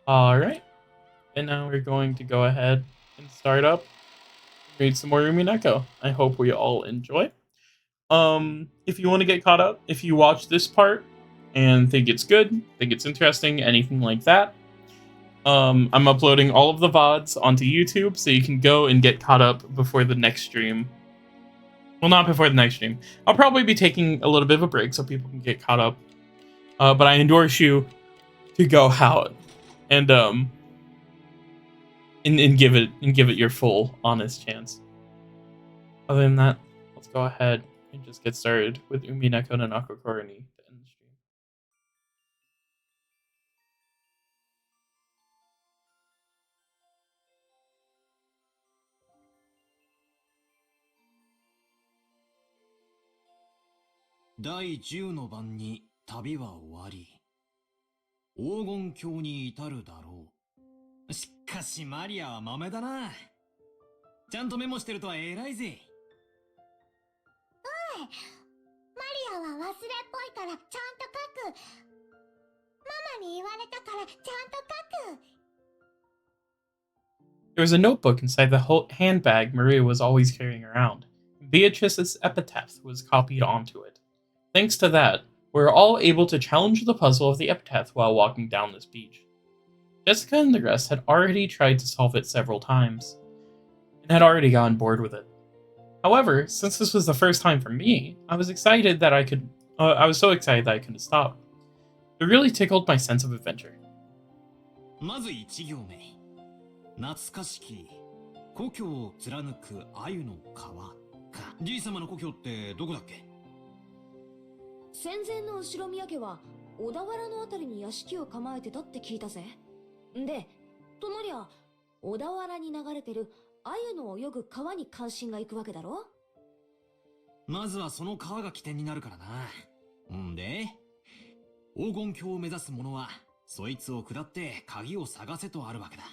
Alright, and now we're going to go ahead and start up, read some more Umineko. I hope we all enjoy. If you want to get caught up, if you watch this part and think it's good, think it's interesting, anything like that, I'm uploading all of the VODs onto YouTube, so you can go and get caught up before the next stream. Well, not before the next stream. I'll probably be taking a little bit of a break so people can get caught up. But I endorse you to go out and give it your full honest chance. Other than that, let's go ahead and just get started with Umineko no Nakokoro ni to end the stream. 第10の晩に旅は終わり、黄金鏡に至るだろう。しかしマリアは豆だな。ちゃんとメモしてるとは偉いぜ。おい、マリアは忘れっぽいからちゃんと書く。ママに言われたからちゃんと書く。 There was a notebook inside the handbag Maria was always carrying around. Beatrice's epitaph was copied onto it. Thanks to that, we were all able to challenge the puzzle of the epitaph while walking down this beach. Jessica and the rest had already tried to solve it several times, and had already gotten bored with it. However, since this was the first time for me, I was so excited that I couldn't stop. It really tickled my sense of adventure. まず1行目。懐かしき故郷を貫く鮎の川か。じいさまの故郷ってどこだっけ？戦前の後ろ宮家は小田原のあたりに屋敷を構えてたって聞いたぜ。で、となりゃ小田原に流れてる鮎の泳ぐ川に関心がいくわけだろ。まずはその川が起点になるからな。んで、黄金鏡を目指す者はそいつを下って鍵を探せとあるわけだ。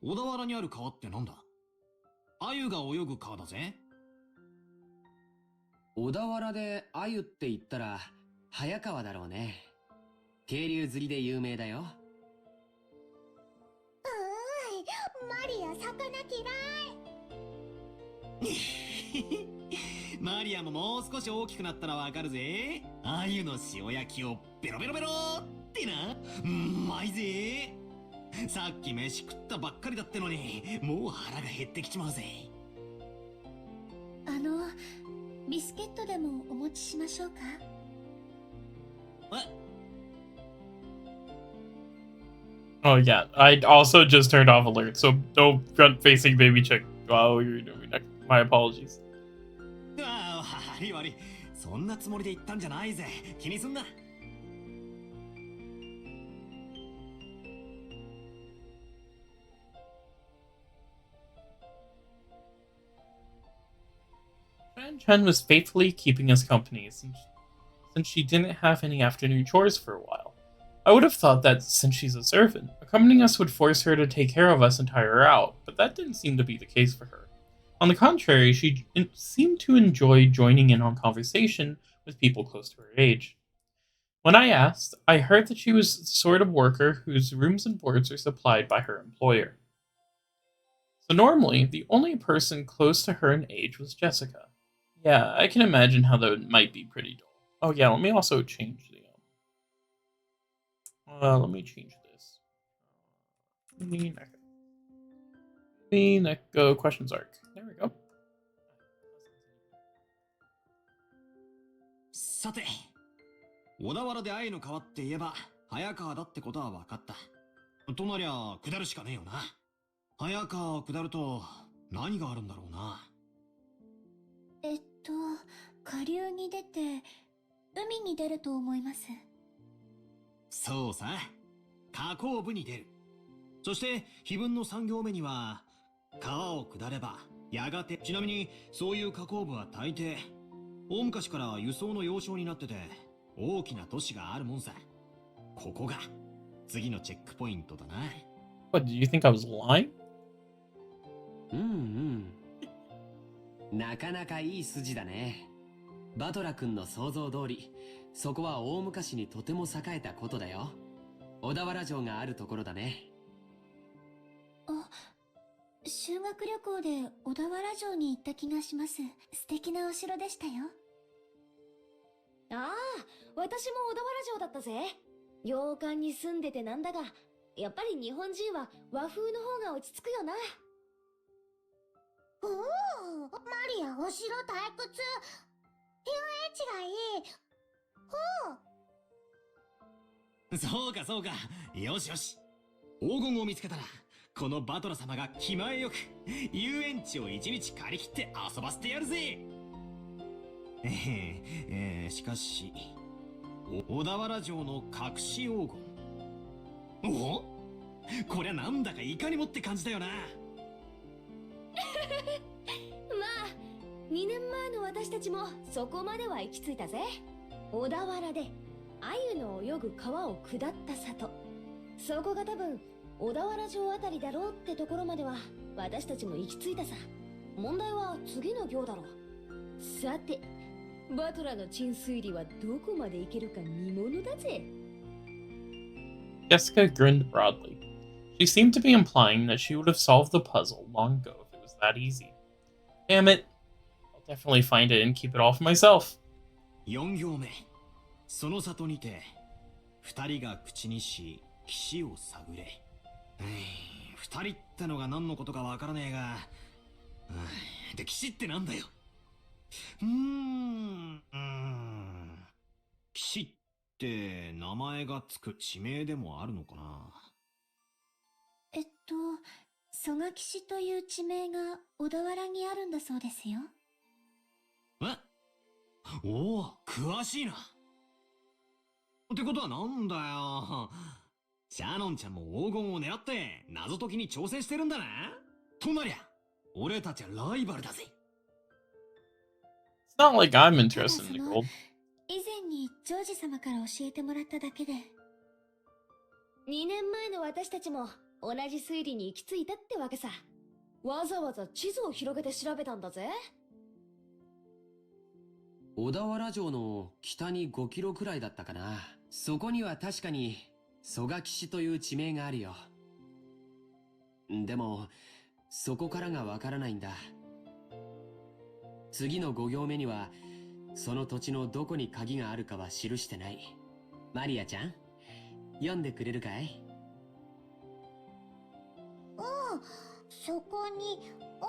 小田原にある川ってなんだ？鮎が泳ぐ川だぜ。小田原で鮎って言ったら早川だろうね。渓流釣りで有名だよ。マリア魚嫌い。マリアももう少し大きくなったらわかるぜ。鮎の塩焼きをベロベロベロってな。うまいぜ。さっき飯食ったばっかりだってのに、もう腹が減ってきちまうぜ。ビスケットでもお持ちしましょうか？え？ Oh yeah, I also just turned off alert, so no front-facing baby chick while you're doing that. My apologies. ああ、悪い悪い。そんなつもりで言ったんじゃないぜ。気にすんな。Chen was faithfully keeping us company since she didn't have any afternoon chores for a while. I would have thought that since she's a servant, accompanying us would force her to take care of us and tire her out, but that didn't seem to be the case for her. On the contrary, she seemed to enjoy joining in on conversation with people close to her age. When I asked, I heard that she was the sort of worker whose rooms and boards are supplied by her employer. So normally, the only person close to her in age was Jessica. Yeah, I can imagine how that might be pretty dull. Oh yeah, let me also change the let me change this. Umineko questions arc. There we go. さて、小田原で鮎の川って言えば早川だってことは分かった。となりゃ下るしかねえよな。早川を下ると何があるんだろうな。下流に出て海に出ると思います。そうさ、河口部に出る。そして碑文の3行目には川を下ればやがて。ちなみにそういう河口部は大抵大昔から輸送の要衝になってて大きな都市があるもんさ。ここが次のチェックポイントだな。What, did you think I was lying? なかなかいい筋だね。バトラ君の想像通り、そこは大昔にとても栄えたことだよ。小田原城があるところだね。修学旅行で小田原城に行った気がします。素敵なお城でしたよ。ああ、私も小田原城だったぜ。洋館に住んでてなんだが、やっぱり日本人は和風の方が落ち着くよな。おお、マリアお城退屈。遊園地がいい。そうかそうか。よしよし。黄金を見つけたら、このバトラ様が気前よく、遊園地を一日借り切って遊ばせてやるぜ。しかし、小田原城の隠し黄金。おこりゃなんだかいかにもって感じだよな。まあ、2年前の私たちもそこまでは行き着いたぜ。小田原で鮎の泳ぐ川を下った里。そこが多分小田原城あたりだろうってところまでは私たちも行き着いたさ。問題は次の行だろう。さて、バトラの鎮水理はどこまで行けるか見ものだぜ。Jessica grinned broadly. She seemed to be implying that she would have solved the puzzle long ago if it was that easy. Damn it. I'll definitely find it and keep it all for myself. 4行目。その里にて、二人が口にし、岸を探れ。二人ってのが何のことかわからねえが、で、岸ってなんだよ。岸って名前がつく地名でもあるのかな。蘇我岸という地名が小田原にあるんだそうですよ。おお、詳しいな。ってことはなんだよ。シャノンちゃんも黄金を狙って謎解きに挑戦してるんだな。となりゃ、俺たちはライバルだぜ。It's not like I'm interested in the gold. 以前にジョージ様から教えてもらっただけで。2年前の私たちも同じ推理に行き着いたってわけさ。わざわざ地図を広げて調べたんだぜ。小田原城の北に5キロくらいだったかな。そこには確かに蘇我岸という地名があるよ。でもそこからがわからないんだ。次の5行目にはその土地のどこに鍵があるかは記してない。マリアちゃん、読んでくれるかい？そこに黄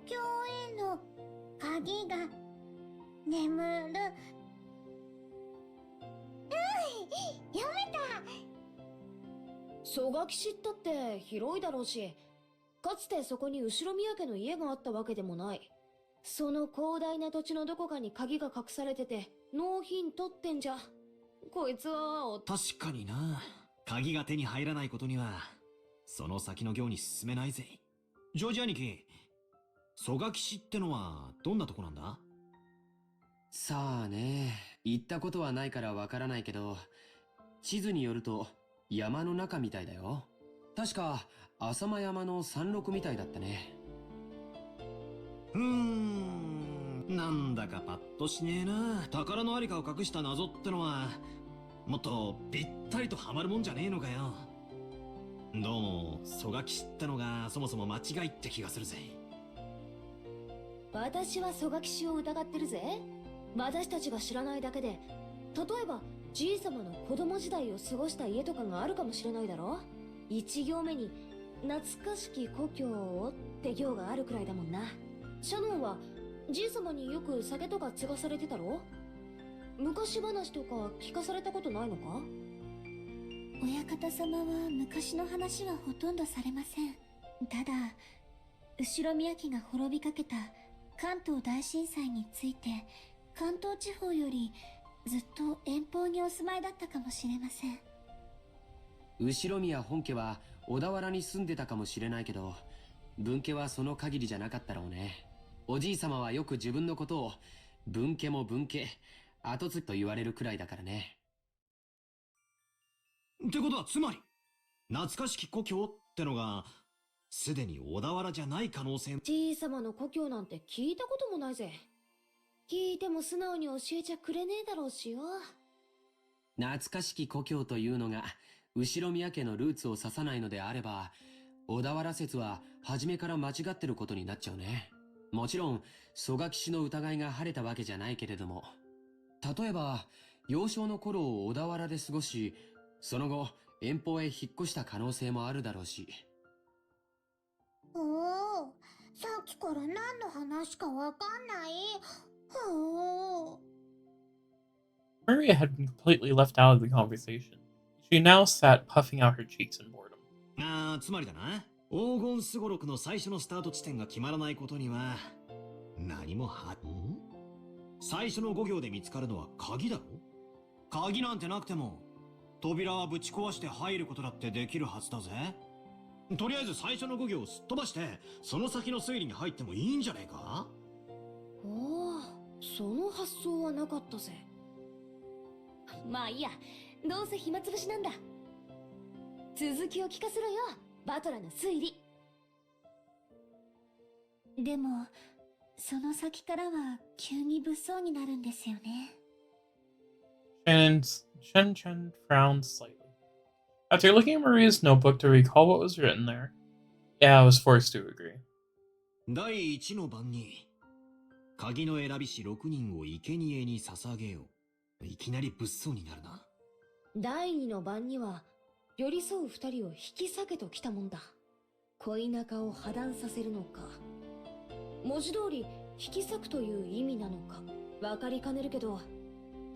金鏡への鍵が眠る。読めた。蘇我岸ったって広いだろうし、かつてそこに後宮家の家があったわけでもない。その広大な土地のどこかに鍵が隠されててノーヒントってんじゃ。こいつは確かにな。鍵が手に入らないことにはその先の行に進めないぜ。ジョージ兄貴、蘇我岸ってのはどんなとこなんだ？さあね、行ったことはないからわからないけど、地図によると山の中みたいだよ。確か浅間山の山麓みたいだったね。なんだかパッとしねえな。宝のありかを隠した謎ってのはもっとぴったりとハマるもんじゃねえのかよ。どうも蘇我岸ってのがそもそも間違いって気がするぜ。私は蘇我岸を疑ってるぜ。私たちが知らないだけで、例えばじいさまの子供時代を過ごした家とかがあるかもしれないだろ。1行目に懐かしき故郷をって行があるくらいだもんな。シャノンはじいさまによく酒とか継がされてたろ？昔話とか聞かされたことないのか？親方様は昔の話はほとんどされません。ただ、後宮家が滅びかけた関東大震災について、関東地方よりずっと遠方にお住まいだったかもしれません。後宮本家は小田原に住んでたかもしれないけど、分家はその限りじゃなかったろうね。おじいさまはよく自分のことを分家も分家、後継ぎと言われるくらいだからね。ってことはつまり懐かしき故郷ってのがすでに小田原じゃない可能性。じいさまの故郷なんて聞いたこともないぜ。聞いても素直に教えちゃくれねえだろうしよ。懐かしき故郷というのが後宮家のルーツを指さないのであれば、小田原説は初めから間違ってることになっちゃうね。もちろん、蘇我騎士の疑いが晴れたわけじゃないけれども。例えば、幼少の頃を小田原で過ごし、その後、遠方へ引っ越した可能性もあるだろうし。おお、さっきから何の話かわかんない。おお。 Maria had been completely left out of the conversation. She now sat puffing out her cheeks in boredom. つまりだな。黄金すごろくの最初のスタート地点が決まらないことには、何も最初の5行で見つかるのは鍵だろ。鍵なんてなくても、扉はぶち壊して入ることだってできるはずだぜ。とりあえず最初の5行をすっ飛ばして、その先の推理に入ってもいいんじゃねえか。おお、その発想はなかったぜ。まあいいや、どうせ暇つぶしなんだ。続きを聞かせろよ、バトラの推理。でも、その先からは急に物騒になるんですよね。Shen frowned slightly. After looking at Maria's notebook to recall what was written there, yeah, I was forced to agree. 第一の番に、鍵の選びし6人を生贄に捧げよう。いきなり物騒になるな。第二の番には、寄り添う二人を引き裂けときたもんだ。恋仲を破談させるのか、文字通り引き裂くという意味なのか、わかりかねるけど、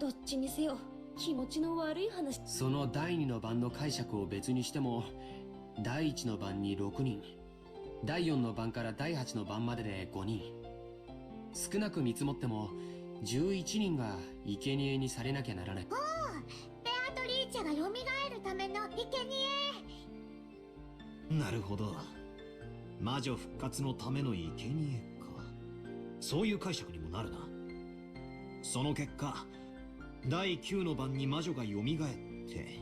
どっちにせよ気持ちの悪い話。その第2の番の解釈を別にしても、第1の番に6人、第4の番から第8の番までで5人。少なく見積もっても、11人が生贄にされなきゃならない。ベアトリーチェが蘇るための生贄。なるほど。魔女復活のための生贄か。そういう解釈にもなるな。その結果、第9の番に魔女が蘇って、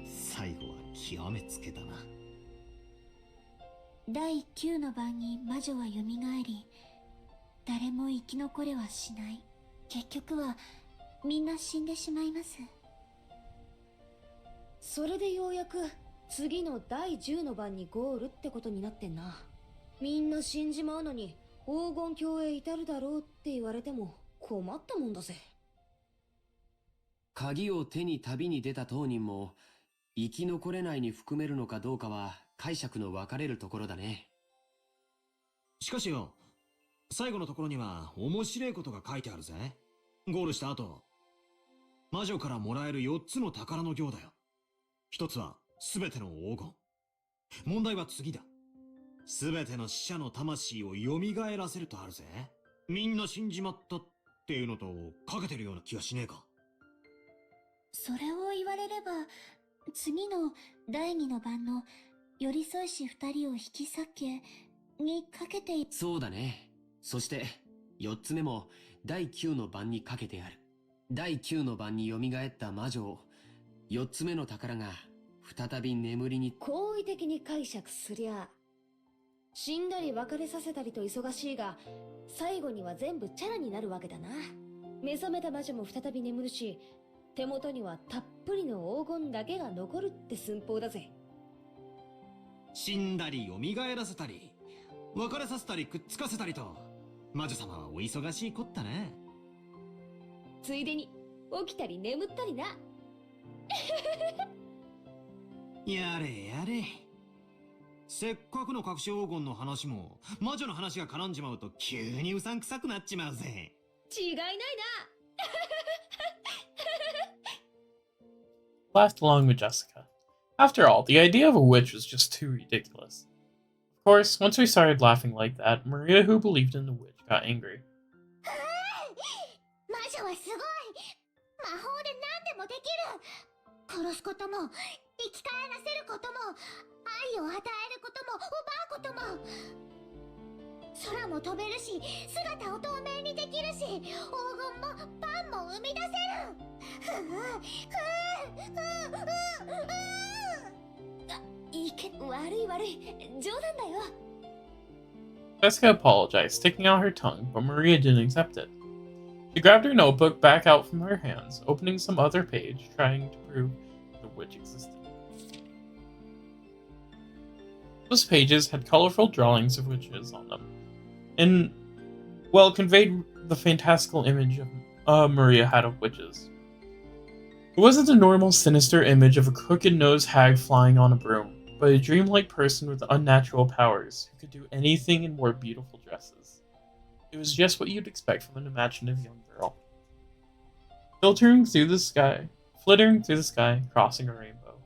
最後は極めつけたな。第9の番に魔女は蘇り、誰も生き残れはしない。結局はみんな死んでしまいます。それでようやく次の第10の番にゴールってことになってんな。みんな死んじまうのに黄金鏡へ至るだろうって言われても困ったもんだぜ。鍵を手に旅に出た当人も生き残れないに含めるのかどうかは解釈の分かれるところだね。しかしよ、最後のところには面白いことが書いてあるぜ。ゴールした後、魔女からもらえる4つの宝の行だよ。一つは全ての黄金。問題は次だ。全ての死者の魂を蘇らせるとあるぜ。みんな死んじまったっていうのとかけてるような気がしねえか。それを言われれば、次の第2の番の寄り添いし2人を引き裂けにかけて。そうだね。そして4つ目も第9の番にかけてある。第9の番に蘇った魔女を4つ目の宝が再び眠りに。好意的に解釈すりゃ、死んだり別れさせたりと忙しいが、最後には全部チャラになるわけだな。目覚めた魔女も再び眠るし、手元にはたっぷりの黄金だけが残るって寸法だぜ。死んだり蘇らせたり、別れさせたりくっつかせたりと、魔女様はお忙しいこったね。ついでに起きたり眠ったりな。やれやれ。せっかくの隠し黄金の話も魔女の話が絡んじまうと急にうさんくさくなっちまうぜ。違いないな。Laughed along with Jessica. After all, the idea of a witch was just too ridiculous. Of course, once we started laughing like that, Maria, who believed in the witch, got angry. 魔女はすごい。魔法で何でもできる。殺すことも生き返らせることも愛を与えることも奪うことも、空も飛べるし姿を透明にできるし、黄金もパンも生み出せる。悪い冗談だよ。 Jessica apologized, sticking out her tongue, but Maria didn't accept it. She grabbed her notebook back out from her hands, opening some other page, trying to prove the witch existed. It Those pages had colorful drawings of witches on them, and, well, conveyed the fantastical image Maria had of witches. It wasn't a normal, sinister image of a crooked-nosed hag flying on a broom, but a dreamlike person with unnatural powers who could do anything and wore beautiful dresses. It was just what you'd expect from an imaginative young girl. Flittering through the sky, crossing a rainbow,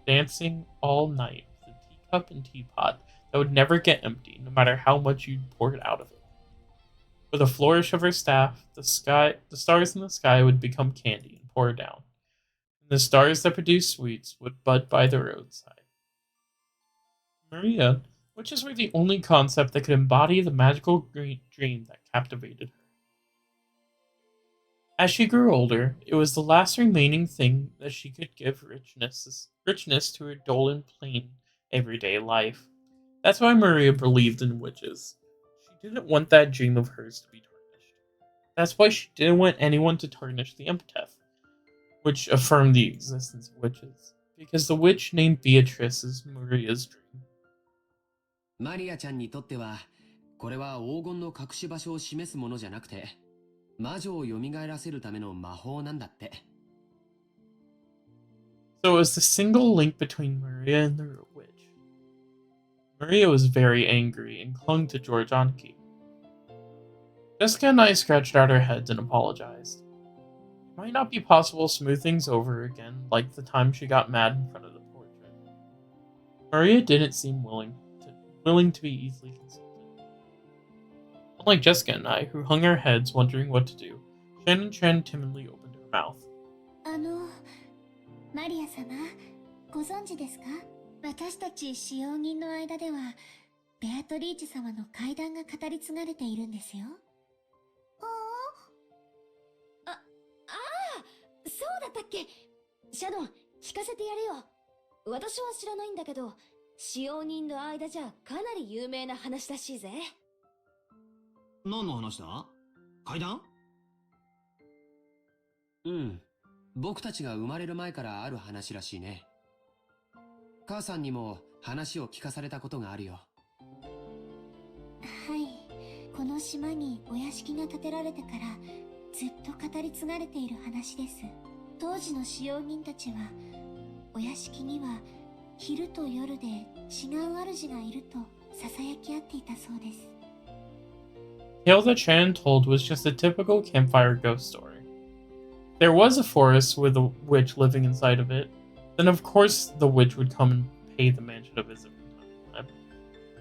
dancing all night with a teacup and teapot that would never get empty, no matter how much you poured out of it. With a flourish of her staff, the stars in the sky would become candy and pour down, and the stars that produced sweets would bud by the roadside. Maria, witches were the only concept that could embody the magical dream that captivated her. As she grew older, it was the last remaining thing that she could give richness to her dull and plain everyday life. That's why Maria believed in witches. She didn't want that dream of hers to be tarnished. That's why she didn't want anyone to tarnish the epitaph, which affirmed the existence of witches, because the witch named Beatrice is Maria's dream. マリアちゃんにとっては、これは黄金の隠し場所を示すものじゃなくて、魔女を蘇らせるための魔法なんだって。So it was the single link between Maria and the witch. Maria was very angry and clung to George Anki. Jessica and I scratched out our heads and apologized. It might not be possible to smooth things over again like the time she got mad in front of the portrait. Maria didn't seem willing to be easily consulted. Unlike Jessica and I, who hung our heads wondering what to do, Shannon Chen timidly opened her mouth. マリア様、ご存知ですか？私たち使用人の間では、ベアトリーチ様の怪談が語り継がれているんですよ。そうだったっけ？シャドン、聞かせてやれよ。私は知らないんだけど、使用人の間じゃかなり有名な話らしいぜ。何の話だ？怪談？うん。僕たちが生まれる前からある話らしいね。母さんにも話を聞かされたことがあるよ。はい。この島にお屋敷が建てられてからずっと語り継がれている話です。当時の使用人たちは、お屋敷には昼と夜で違う主がいると囁き合っていたそうです。The tale that Shannon told was just a typical campfire ghost story. There was a forest with a witch living inside of it. Then of course the witch would come and pay the mansion a visit from time to time.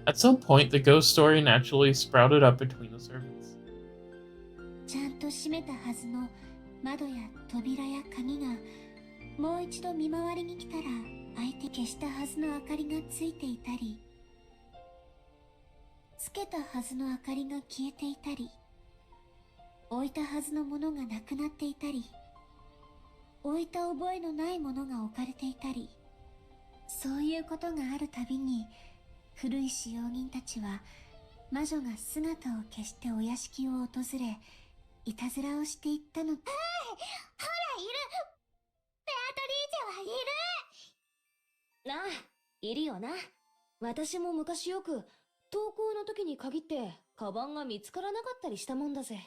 At some point, the ghost story naturally sprouted up between the servants. ちゃんと閉めたはずの窓や扉や鍵がもう一度見回りに来たら相手消したはずの明かりがついていたり、つけたはずの明かりが消えていたり、置いたはずのものがなくなっていたり、置いた覚えのないものが置かれていたり、そういうことがあるたびに古い使用人たちは魔女が姿を消してお屋敷を訪れ、いたずらをしていったの。ほら、いる！ベアトリーチェはいる！ああ、いるよな。私も昔よく登校の時に限ってカバンが見つからなかったりしたもんだぜ。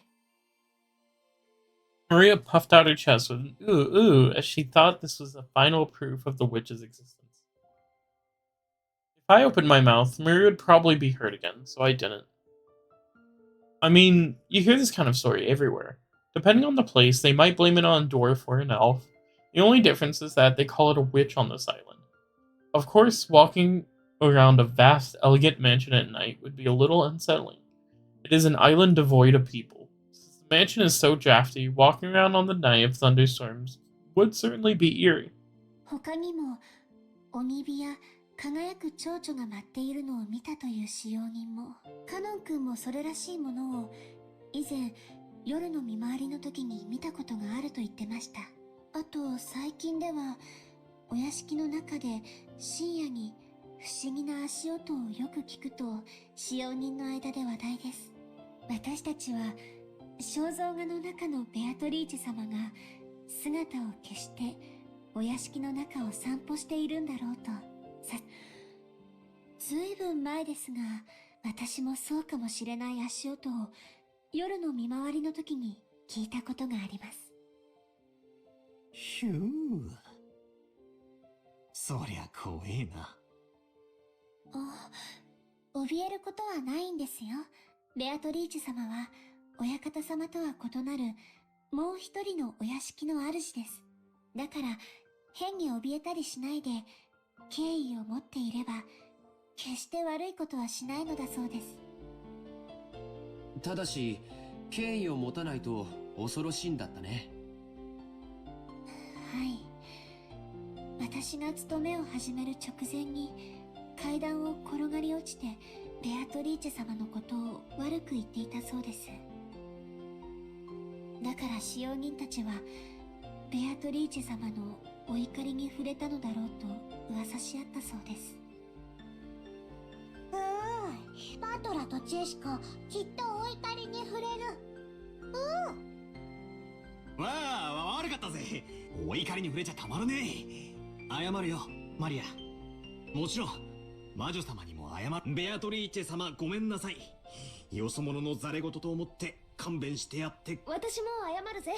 Maria puffed out her chest with an ooh ooh as she thought this was the final proof of the witch's existence. If I opened my mouth, Maria would probably be hurt again, so I didn't. I mean, you hear this kind of story everywhere. Depending on the place, they might blame it on a dwarf or an elf. The only difference is that they call it a witch on this island. Of course, walking around a vast, elegant mansion at night would be a little unsettling. It is an island devoid of people. Since the mansion is so drafty, walking around on the night of thunderstorms would certainly be eerie. 他にも鬼火や輝く蝶々が舞っているのを見たという使用人も、カノン君もそれらしいものを以前夜の見回りの時に見たことがあると言ってました。あと最近ではお屋敷の中で深夜に不思議な足音をよく聞くと使用人の間で話題です。私たちは肖像画の中のベアトリーチェ様が姿を消してお屋敷の中を散歩しているんだろうとずいぶん前ですが、私もそうかもしれない足音を夜の見回りの時に聞いたことがあります。ひゅー。そりゃ怖えな。怯えることはないんですよ。ベアトリーチェ様は、親方様とは異なる、もう一人のお屋敷の主です。だから、変に怯えたりしないで、敬意を持っていれば、決して悪いことはしないのだそうです。ただし、敬意を持たないと恐ろしいんだったね。はい。私が勤めを始める直前に、階段を転がり落ちて、ベアトリーチェ様のことを悪く言っていたそうです。だから使用人たちは、ベアトリーチェ様のお怒りに触れたのだろうと噂し合ったそうです。バトラとジェシカ、きっとお怒りに触れる。わあ、悪かったぜ。お怒りに触れちゃたまるねえ。謝るよ、マリア。もちろん、魔女様にも謝る。ベアトリーチェ様、ごめんなさい。よそ者のザレ言と思って勘弁してやって。私も謝るぜ。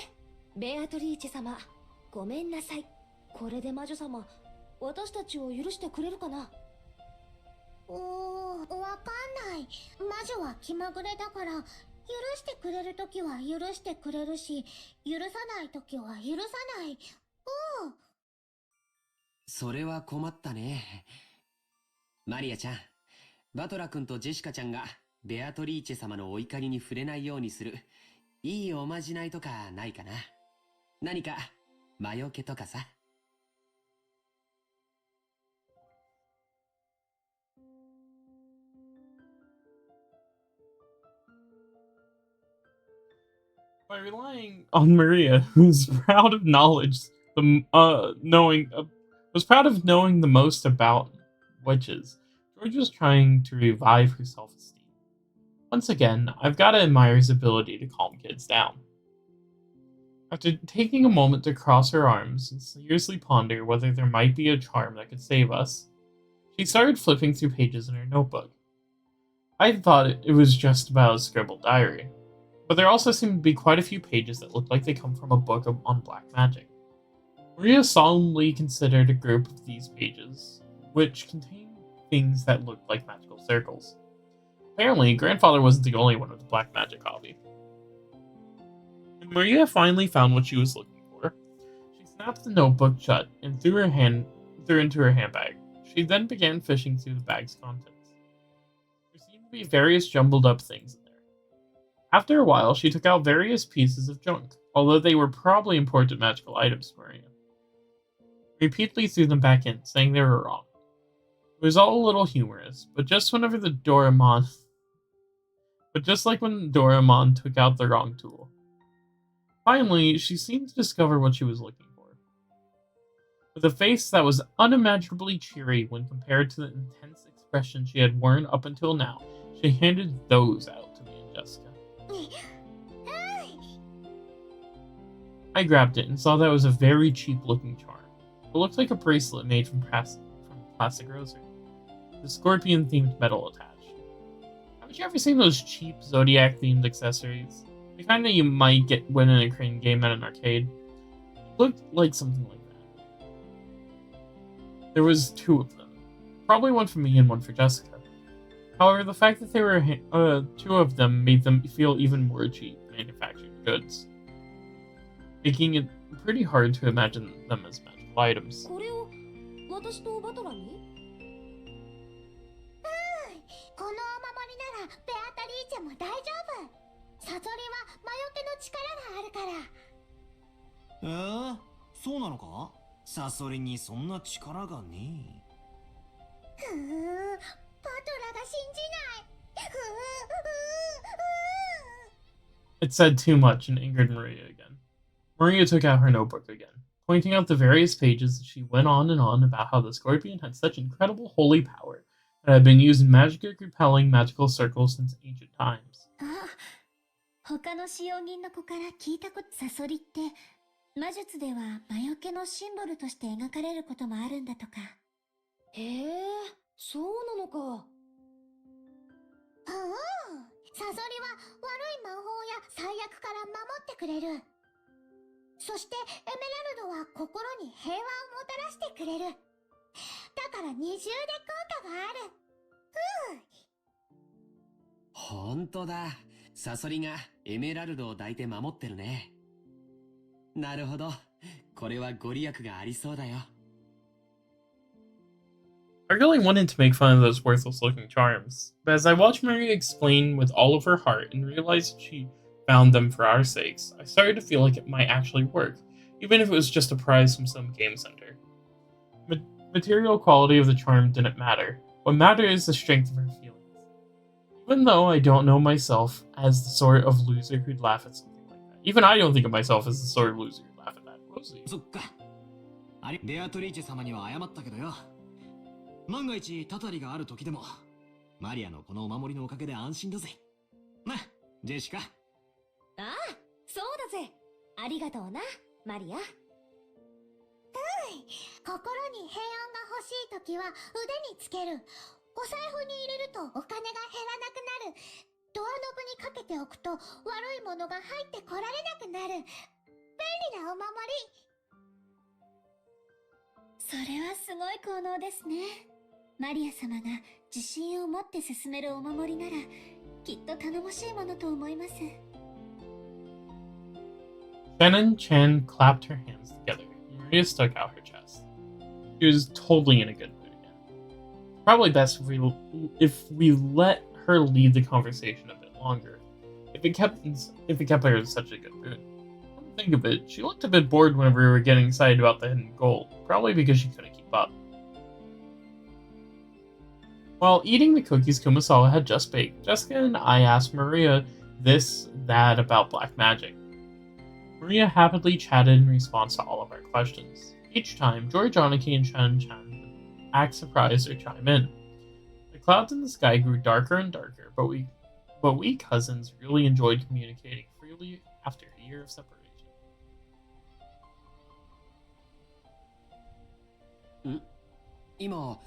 ベアトリーチェ様、ごめんなさい。これで魔女様、私たちを許してくれるかな？わかんない。魔女は気まぐれだから、許してくれるときは許してくれるし、許さないときは許さない。それは困ったね。マリアちゃん、バトラ君とジェシカちゃんがベアトリーチェ様のお怒りに触れないようにするいいおまじないとかないかな。何か魔除けとかさ。By relying on Maria, who's proud of was proud of knowing the most about witches, George was trying to revive her self-esteem. Once again, I've got to admire his ability to calm kids down. After taking a moment to cross her arms and seriously ponder whether there might be a charm that could save us, she started flipping through pages in her notebook. I thought it was just about a scribbled diary, but there also seemed to be quite a few pages that looked like they come from a book on black magic. Maria solemnly considered a group of these pages, which contained things that looked like magical circles. Apparently, Grandfather wasn't the only one with a black magic hobby. When Maria finally found what she was looking for, she snapped the notebook shut and threw into her handbag. She then began fishing through the bag's contents. There seemed to be various jumbled up things in there. After a while, she took out various pieces of junk, although they were probably important magical items to Maria. Repeatedly threw them back in, saying they were wrong. It was all a little humorous, but just like when Doraemon took out the wrong tool. Finally, she seemed to discover what she was looking for. With a face that was unimaginably cheery when compared to the intense expression she had worn up until now, she handed those out to me and Jessica. I grabbed it and saw that it was a very cheap-looking charm. It looked like a bracelet made from plastic rosary, with a scorpion-themed metal attached. Haven't you ever seen those cheap Zodiac-themed accessories? The kind that you might win in a crane game at an arcade? It looked like something like that. There was 2 of them. Probably one for me and one for Jessica. However, the fact that there were 2 of them made them feel even more cheap manufactured goods, making it pretty hard to imagine them as magical items. これを私とバトラに？このお守りならベアタリーチェも大丈夫。サソリは魔除けの力があるから。そうなのか？サソリにそんな力がねバトラが信じない。It said too much and angered Maria again. Maria took out her notebook again, pointing out the various pages as she went on and on about how the scorpion had such incredible holy power that had been used in magic-repelling magical circles since ancient times. 他の使用人の子から聞いたこと。サソリって魔術では魔除けのシンボルとして描かれることもあるんだとか。へえ、そうなのか。サソリは悪い魔法や最悪から守ってくれる。そしてエメラルドは心に平和をもたらしてくれる。だから二重で効果がある。ほんとだ。サソリがエメラルドを抱いて守ってるね。なるほど。これはご利益がありそうだよ。I really wanted to make fun of those worthless looking charms, but as I watched Maria explain with all of her heart and realized she found them for our sakes, I started to feel like it might actually work, even if it was just a prize from some game center. Material quality of the charm didn't matter. What mattered is the strength of her feelings. Even though I don't know myself as the sort of loser who'd laugh at something like that. Even I don't think of myself as the sort of loser who'd laugh at that. Rosie. そっか。あれ、ベアトリーチェ様には謝ったけどよ。万が一、たたりがある時でも、マリアのこのお守りのおかげで安心だぜ。な、ジェシカ。ああ、そうだぜ。ありがとうな、マリア。心に平安が欲しいときは腕につける。お財布に入れるとお金が減らなくなる。ドアノブにかけておくと悪いものが入ってこられなくなる。便利なお守り。それはすごい効能ですね。マリア様が自信を持って進めるお守りならきっと頼もしいものと思います。Shannon Chan clapped her hands together. Maria stuck out her chest. She was totally in a good mood again. Probably best if we let her lead the conversation a bit longer. If it kept her in such a good mood. Come to think of it, she looked a bit bored whenever we were getting excited about the hidden gold, probably because she couldn't keep up. While eating the cookies Kumasawa had just baked, Jessica and I asked Maria that about black magic. Maria happily chatted in response to all of our questions. Each time, George Aniki and Shannon Chan would act surprised or chime in. The clouds in the sky grew darker and darker, but we cousins really enjoyed communicating freely after a year of separation. 今、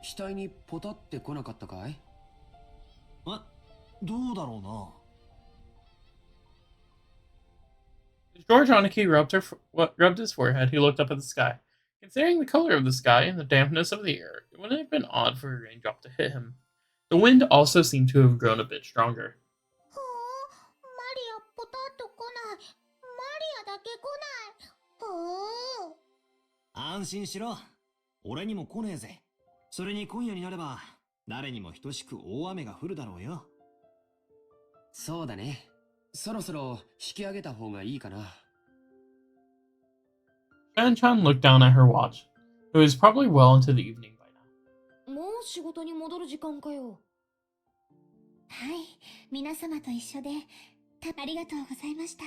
額にポタって来なかったかい？どうだろうな。As George Aniki rubbed his forehead, he looked up at the sky. Considering the color of the sky and the dampness of the air, it wouldn't have been odd for a raindrop to hit him. The wind also seemed to have grown a bit stronger. ほう、マリアポタッと来ない。マリアだけ来ない。ほう。安心しろ。俺にも来ねえぜ。それに今夜になれば、誰にも等しく大雨が降るだろうよ。そうだね。そろそろ引き上げた方がいいかな。Chan looked down at her watch. It was probably well into the evening by now. もう仕事に戻る時間かよ。はい、皆様と一緒でありがとうございました。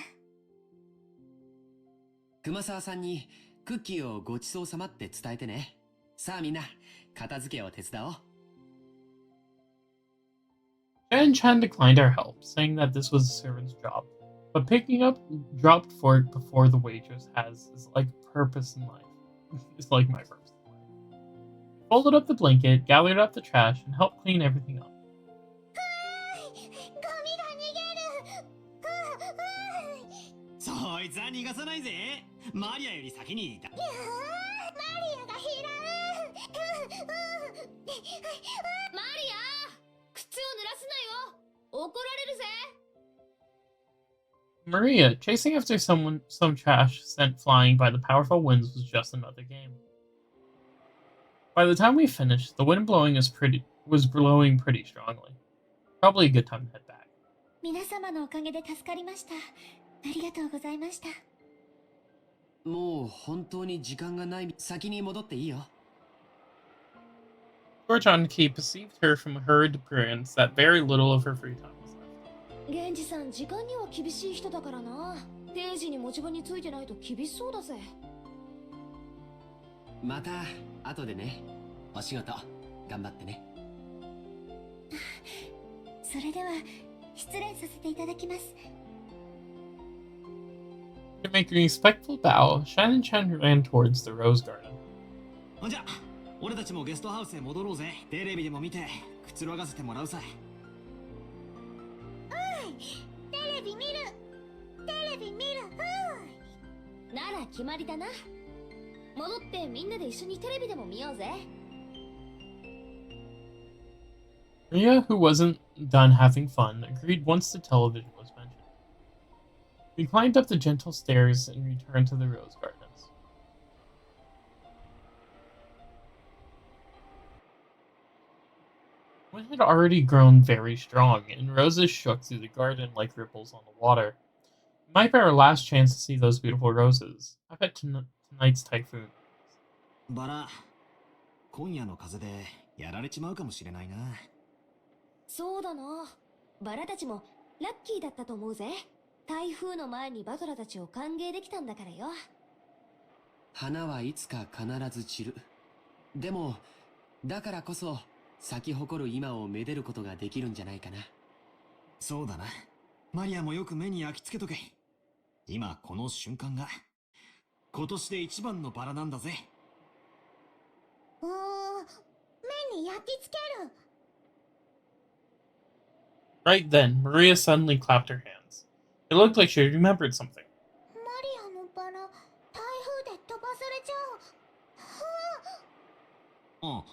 熊沢さんにクッキーをごちそうさまって伝えてね。さあみんな、片付けを手伝おう。Chan declined our help, saying that this was a servant's job. But picking up dropped fork before the waitress is like purpose in life. It's like my purpose in life. Folded up the blanket, gathered up the trash, and helped clean everything up. そいつは逃がさないぜ。マリアより先にいた。マリアが拾う。マリア、靴を濡らすなよ。怒られるぜ。Maria, chasing after some trash sent flying by the powerful winds was just another game. By the time we finished, the wind was blowing pretty strongly. Probably a good time to head back. 皆様のおかげで助かりました。ありがとうございました。もう本当に時間がない。先に戻っていいよ。George Anki perceived her from her appearance that very little of her free time was left. 源氏さん、時間には厳しい人だからな。定時に持ち場についてないと厳しそうだぜ。また後でね。お仕事頑張ってね。それでは失礼させていただきます。To make a respectful bow, Shannon Chan ran towards the rose garden. ほんじゃ、俺たちもゲストハウスへ戻ろうぜ。テレビでも見てくつろがせてもらうさ。テレビ見るなら決まりだな。戻ってみんなで一緒にテレビでも見ようぜ。Maria, who wasn't done having fun, agreed once the television was mentioned. We climbed up the gentle stairs and returned to the rose gardens. The wind had already grown very strong, and roses shook through the garden like ripples on the water. It might be our last chance to see those beautiful roses. I bet tonight's typhoon. バラ、今夜の風でやられちまうかもしれないな。そうだな。バラたちもラッキーだったと思うぜ。台風の前にバトラたちを歓迎できたんだからよ。花はいつか必ず散る。でも、だからこそ咲き誇る今をめでることができるんじゃないかな。そうだな。マリアもよく目に焼き付けとけ。今この瞬間が今年で一番のバラなんだぜ。目に焼き付ける。 Right then, Maria suddenly clapped her hands. It looked like she remembered something. マリアのバラ、台風で飛ばされちゃう。ああ、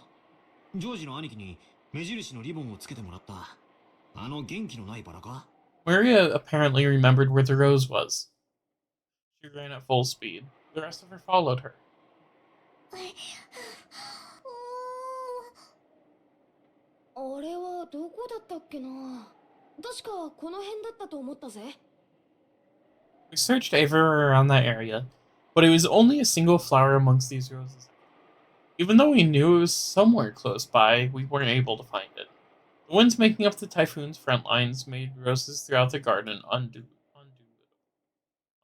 ジョージの兄貴に目印のリボンをつけてもらった。あの元気のないバラか？ Maria apparently remembered where the rose was. She ran at full speed. The rest of her followed her. あれはどこだったっけな。確かこの辺だったと思ったぜ。We searched everywhere around that area, but it was only a single flower amongst these roses. Even though we knew it was somewhere close by, we weren't able to find it. The winds making up the typhoon's front lines made roses throughout the garden undulate.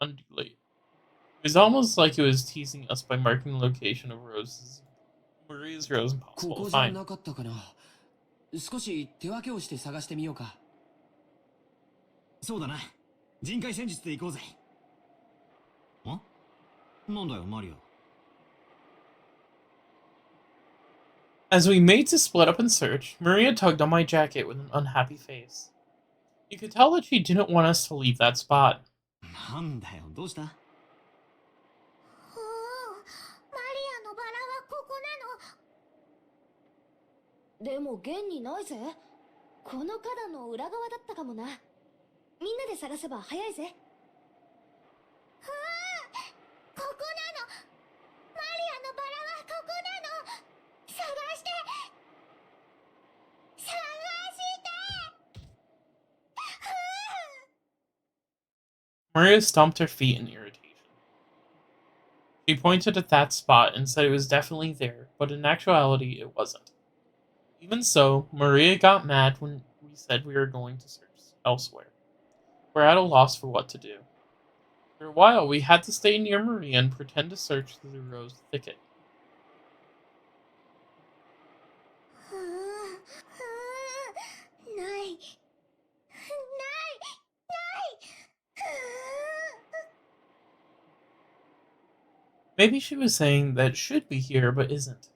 It was almost like it was teasing us by marking the location of roses. Maria's rose こ impossible こ to じゃ find. なかったかな。少し手分けをして探してみようか。そうだな。人海戦術で行こうぜ。なんだよ、マリア。As we made to split up and search, Maria tugged on my jacket with an unhappy face. You could tell that she didn't want us to leave that spot. なんだよ、どうした？マリアのバラはここなの。でも現にないぜ。この花壇の裏側だったかもな。みんなで探せば早いぜ。ここなの。マリアのバラはここなの。探して探して。Maria stomped her feet in irritation. She pointed at that spot and said it was definitely there, but in actuality it wasn't. Even so, Maria got mad when we said we were going to search elsewhere. We're at a loss for what to do. For a while, we had to stay near Maria and pretend to search through the rose thicket. ない。Maybe she was saying that it should be here, but isn't.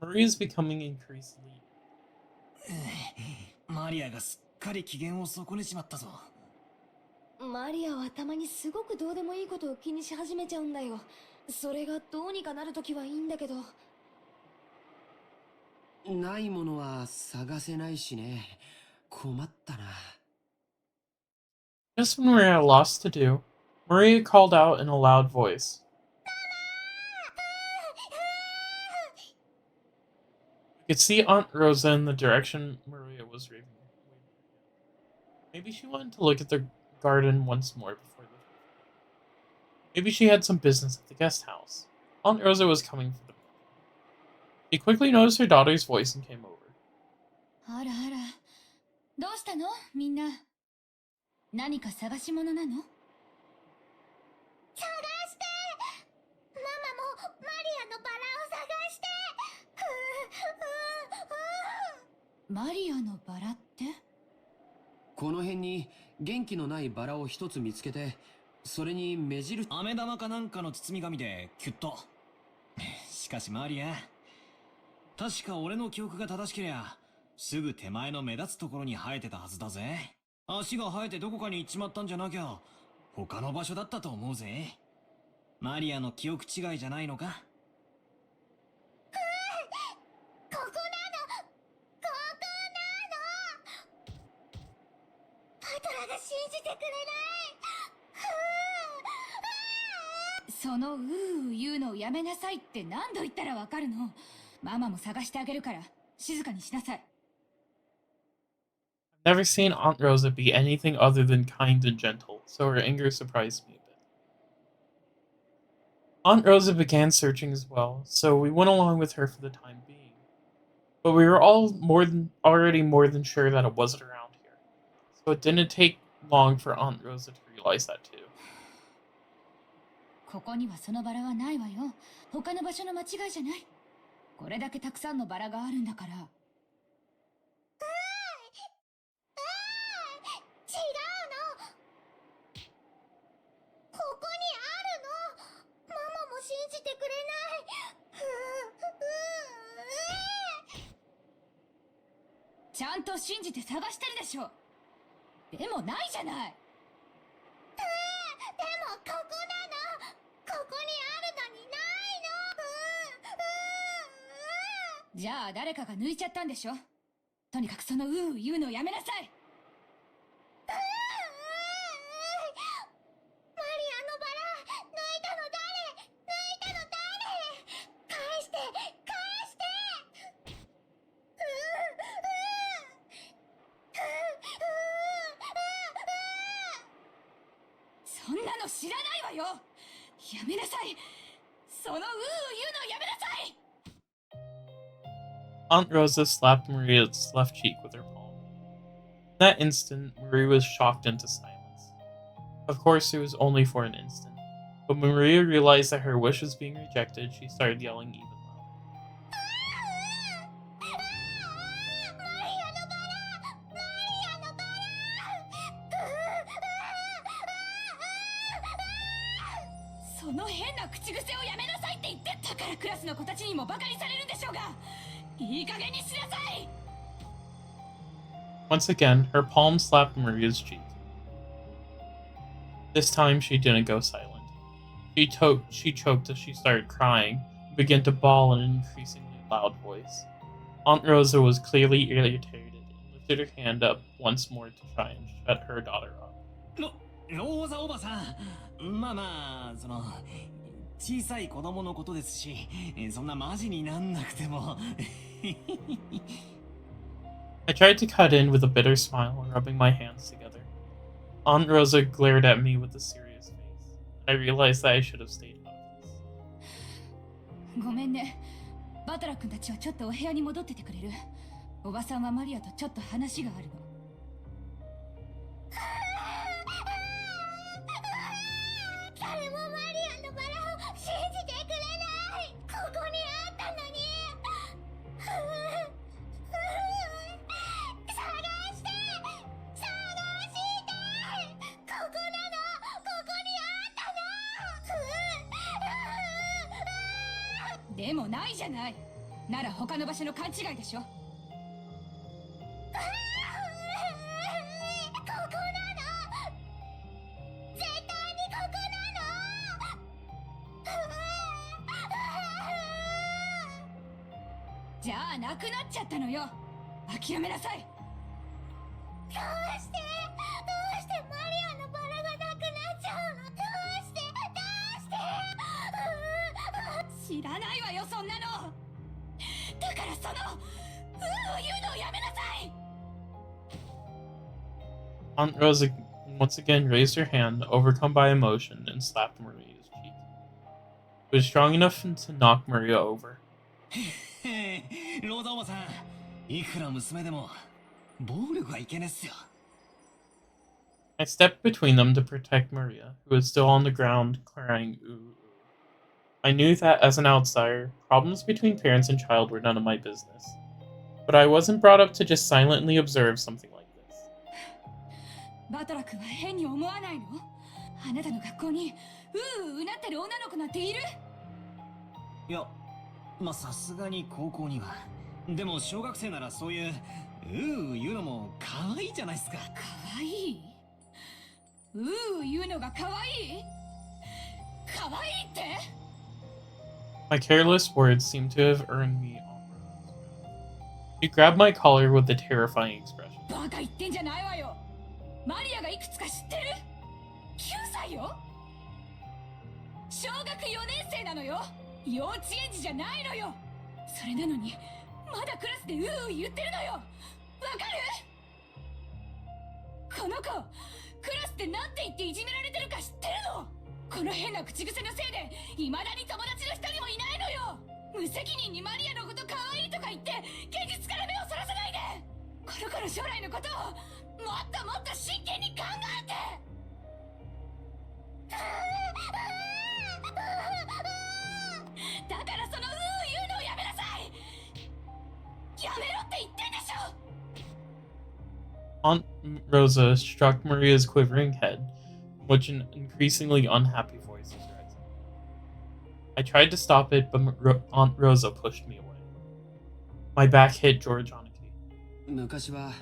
Maria's becoming increasingly... マリアがすっかり機嫌を損ねちまったぞ。マリアはたまにすごくどうでもいいことを気にし始めちゃうんだよ。それがどうにかなるときはいいんだけど。ないものは探せないしね。困ったな。Just when we were at a loss to do, Maria called out in a loud voice. We could see Aunt Rosa in the direction Maria was waving. Maybe she wanted to look at the garden once more before the... Maybe she had some business at the guest house. Aunt Rosa was coming for them. She quickly noticed her daughter's voice and came over. あらあら、どうしたのみんな。何か探し物なの？探して。ママもマリアのバラを探して。マリアのバラって？この辺に元気のないバラを一つ見つけて、それに目印。飴玉かなんかの包み紙でキュッと。しかしマリア、確か俺の記憶が正しけりゃ、すぐ手前の目立つところに生えてたはずだぜ。足が生えてどこかに行っちまったんじゃなきゃ、他の場所だったと思うぜ。マリアの記憶違いじゃないのか？ここなの、ここなの。パトラが信じてくれない。そのうー言うのをやめなさいって何度言ったらわかるの。ママも探してあげるから静かにしなさい。I've never seen Aunt Rosa be anything other than kind and gentle, so her anger surprised me a bit. Aunt Rosa began searching as well, so we went along with her for the time being. But we were all already more than sure that it wasn't around here, so it didn't take long for Aunt Rosa to realize that too. ここにはそのバラはないわよ。他の場所の間違いじゃない。これだけたくさんのバラがあるんだから。違うの。ここにあるの。ママも信じてくれない。ちゃんと信じて探してるでしょ。でもないじゃない。でもここなの。ここにあるのにないの。じゃあ誰かが抜いちゃったんでしょ。とにかくその言うのをやめなさい。マリアのバラ、抜いたの誰？抜いたの誰？返して、返して。そんなの知らないわよ。やめなさい。その言うのをやめなさい。Aunt Rosa slapped Maria's left cheek with her palm. In that instant, Maria was shocked into silence. Of course, it was only for an instant, but when Maria realized that her wish was being rejected, she started yelling even louder. マリアのバラ、マリアのバラ。その変な口癖をやめなさいって言ってたからクラスの子たちにもバカにされるんでしょうが。いい加減にしなさい。Once again, her palm slapped Maria's cheek. This time, she didn't go silent. She choked as she started crying and began to bawl in an increasingly loud voice. Aunt Rosa was clearly irritated and lifted her hand up once more to try and shut her daughter up. ローザおばさん。まあまあ、小さい子供のことですし、そんなマジになんなくても。I tried to cut in with a bitter smile, rubbing my hands together. Aunt Rosa glared at me with a serious face. I realized that I should have stayed out of this. ごめんね。バトラ君たちはちょっとお部屋に戻っててくれる。おばさんはマリアとちょっと話があるの。誰もマリアのバラを信じてくれない。ここにあったのに。探して、探して。ここなの、ここにあったの。でもないじゃない。なら他の場所の勘違いでしょ。ここなの。絶対にここなの。じゃあなくなっちゃったのよ。諦めなさい。どうしてマリアのバラがなくなっちゃうの。どうして。知らないわよそんなの。だからその言うのをやめなさい。 Aunt Rosa once again raised her hand, overcome by emotion, and slapped Maria's cheek. It was strong enough to knock Maria over. ローザおばさん、いくら娘でも暴力はいけねっすよ。I stepped between them to protect Maria, who was still on the ground, crying ooh ooh. I knew that as an outsider, problems between parents and child were none of my business. But I wasn't brought up to just silently observe something like this. バトラ君は変に思わないの？あなたの学校にうなってる女の子なんている？いや、まあさすがに高校には。でも小学生ならそういう言うのも可愛いじゃないですか。かわいい？言うのがかわいい？かわいいって？ My careless words seemed to have earned me Rosa's wrath. She grabbed my collar with a terrifying expression. バカ言ってんじゃないわよ。マリアがいくつか知ってる？ 9 歳よ。小学4年生なのよ。幼稚園児じゃないのよ。それなのにまだクラスで言ってるのよ。わかる？この子クラスでなんて言っていじめられてるか知ってるの？この変な口癖のせいで未だに友達の一人もいないのよ。無責任にマリアのこと可愛いとか言って現実から目をそらさないで。この子の将来のことをもっともっと真剣に考えて。だからその言うのをやめなさい。やめろって言ってんでしょ。 Aunt Rosa struck Maria's quivering head, which an increasingly unhappy voice was rising. I tried to stop it, but Aunt Rosa pushed me away. My back hit George Aniki. 昔は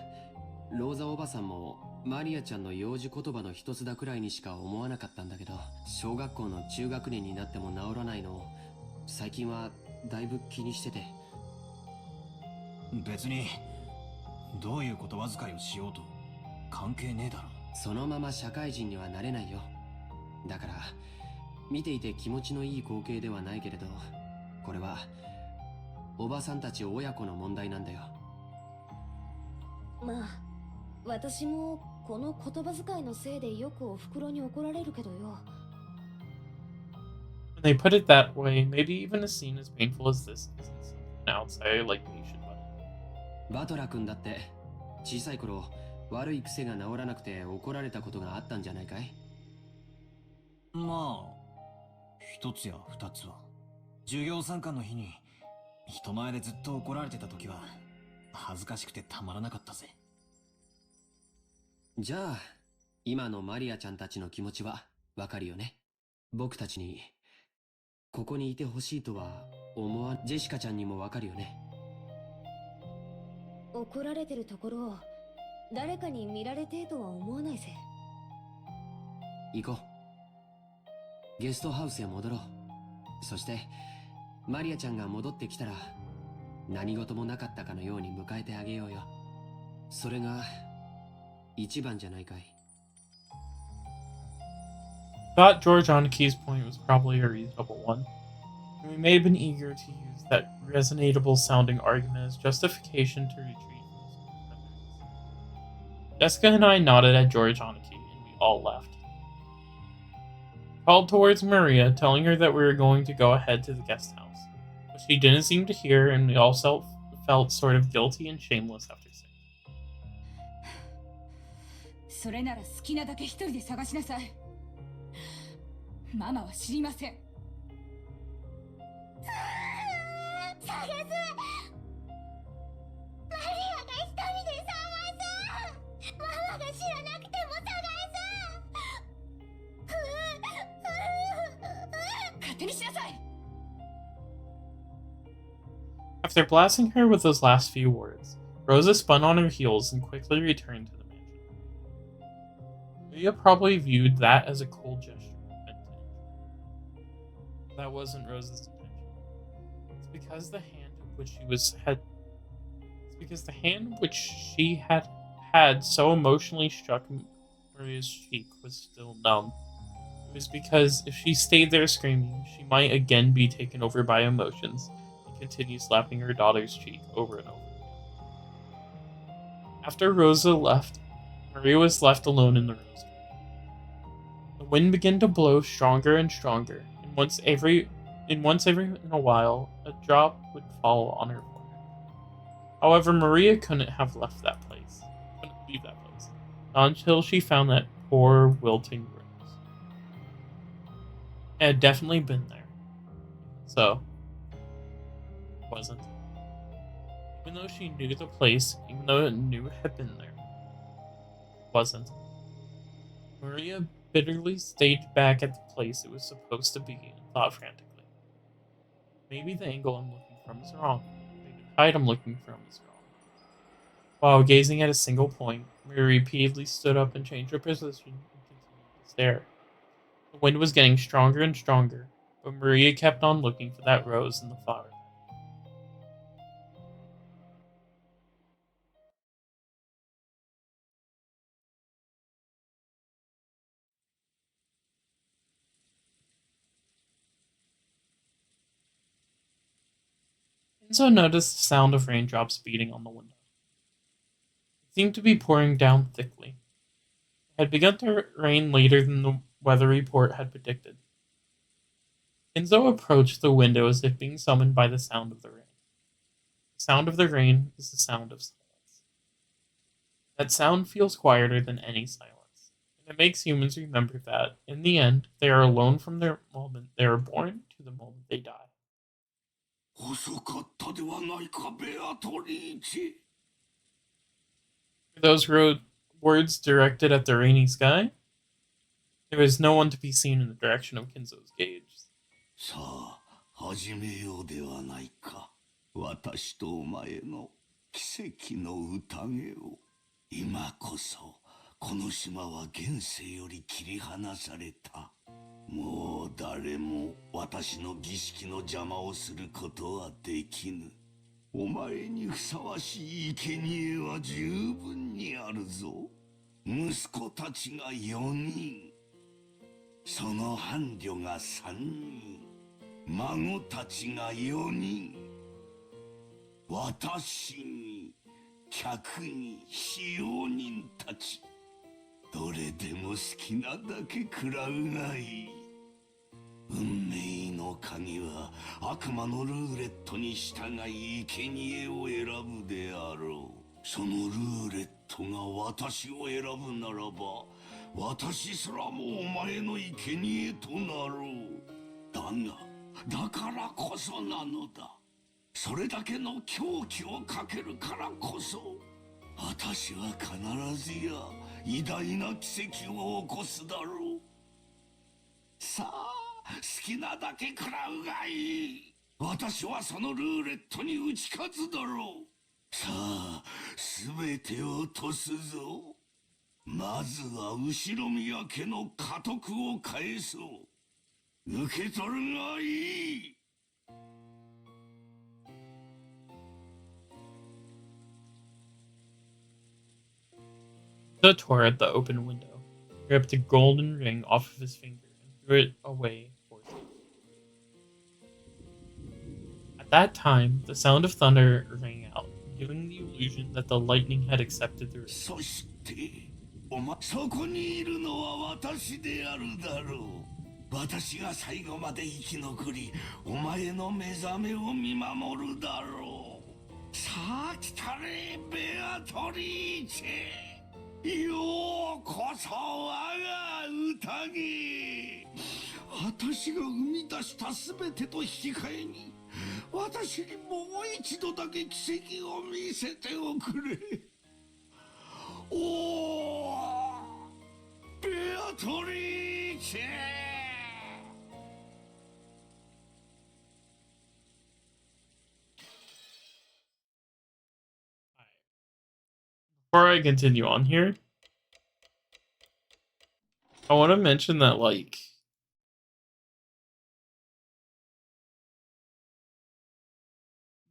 ローザおばさんもマリアちゃんの幼児言葉の一つだくらいにしか思わなかったんだけど、小学校の中学年になっても治らないのを最近はだいぶ気にしてて。別にどういう言葉遣いをしようと関係ねえだろ。そのまま社会人にはなれないよ。だから見ていて気持ちのいい光景ではないけれど、これはおばさんたち親子の問題なんだよ。まあ私もこの言葉遣いのせいでよくお袋に怒られるけどよ。 When they put it that way, maybe even a scene as painful as this isn't something an outsider like me should button. バトラ君だって小さい頃悪い癖が治らなくて怒られたことがあったんじゃないかい？まあ一つや二つは。授業参観の日に人前でずっと怒られてた時は恥ずかしくてたまらなかったぜ。じゃあ今のマリアちゃんたちの気持ちはわかるよね。僕たちにここにいてほしいとは思わん。ジェシカちゃんにもわかるよね。怒られてるところを誰かに見られてえとは思わないぜ。行こう。ゲストハウスへ戻ろう。そしてマリアちゃんが戻ってきたら何事もなかったかのように迎えてあげようよ。それが一番じゃないかい。Thought George Oniki's point was probably a reasonable one. And we may have been eager to use that resonatable sounding argument as justification to retreat from his memories. Jessica and I nodded at George Oniki, and we all left. Called towards Maria, telling her that we were going to go ahead to the guest house. But she didn't seem to hear, and we all felt sort of guilty and shameless after saying. それなら好きなだけ一人で探しなさい。ママは知りません。探す。マリアが一人で探す。ママが知らなくても探す。勝手にしなさい。 After blasting her with those last few words, Rosa spun on her heels and quickly returned to the mansion. Maria probably viewed that as a cold gesture. That wasn't Rosa's intention. It's because the hand which she had so emotionally struck Maria's cheek was still numb. It was because if she stayed there screaming, she might again be taken over by emotions and continue slapping her daughter's cheek over and over again. After Rosa left, Maria was left alone in the rose garden. The wind began to blow stronger and stronger, and once every in a while, a drop would fall on her forehead. However, Maria couldn't leave that place, not until she found that poor wilting rose. It had definitely been there. So, it wasn't. Even though she knew the place, even though it knew it had been there, it wasn't. Maria bitterly stayed back at the place it was supposed to be and thought frantically. Maybe the angle I'm looking from is wrong. The height I'm looking from is wrong. While gazing at a single point, Marie repeatedly stood up and changed her position and continued to stare. The wind was getting stronger and stronger, but Maria kept on looking for that rose in the flower. Enzo noticed the sound of raindrops beating on the window. It seemed to be pouring down thickly. It had begun to rain later than the weather report had predicted. Enzo approached the window as if being summoned by the sound of the rain. The sound of the rain is the sound of silence. That sound feels quieter than any silence, and it makes humans remember that, in the end, they are alone from the moment they are born to the moment they die. 遅かったではないか、ベアトリーチェ。For those words directed at the rainy sky, there was no one to be seen in the direction of Kinzo's gaze. さあ、始めようではないか。私とお前の奇跡の宴を。今こそ、この島は現世より切り離された。もう誰も私の儀式の邪魔をすることはできぬ。お前にふさわしい生贄は十分にあるぞ。息子たちが4人、その伴侶が3人、孫たちが4人、私に客に使用人たち、どれでも好きなだけ食らうがいい。運命の鍵は悪魔のルーレットに従い生贄を選ぶであろう。そのルーレットが私を選ぶならば、私すらもお前の生贄となろう。だが、だからこそなのだ。それだけの狂気をかけるからこそ、私は必ずや偉大な奇跡を起こすだろう。さあ、好きなだけ食らうがいい。私はそのルーレットに打ち勝つだろう。さあ、すべてを落とすぞ。まずは後ろ宮家の家督を返そう。受け取るがいい。The tore at the open window, ripped a golden ring off of his finger, and threw it away forcefully. At that time, the sound of thunder rang out, giving the illusion that the lightning had accepted the ring. そして、そこにいるのは私であるだろう。私が最後まで生き残り、お前の目覚めを見守るだろう。さあ来たれ、ベアトリーチェ。ようこそ我が宴。私が生み出したすべてと引き換えに、私にもう一度だけ奇跡を見せておくれ。おー、ベアトリーチェ。Before I continue on here, I want to mention that, like,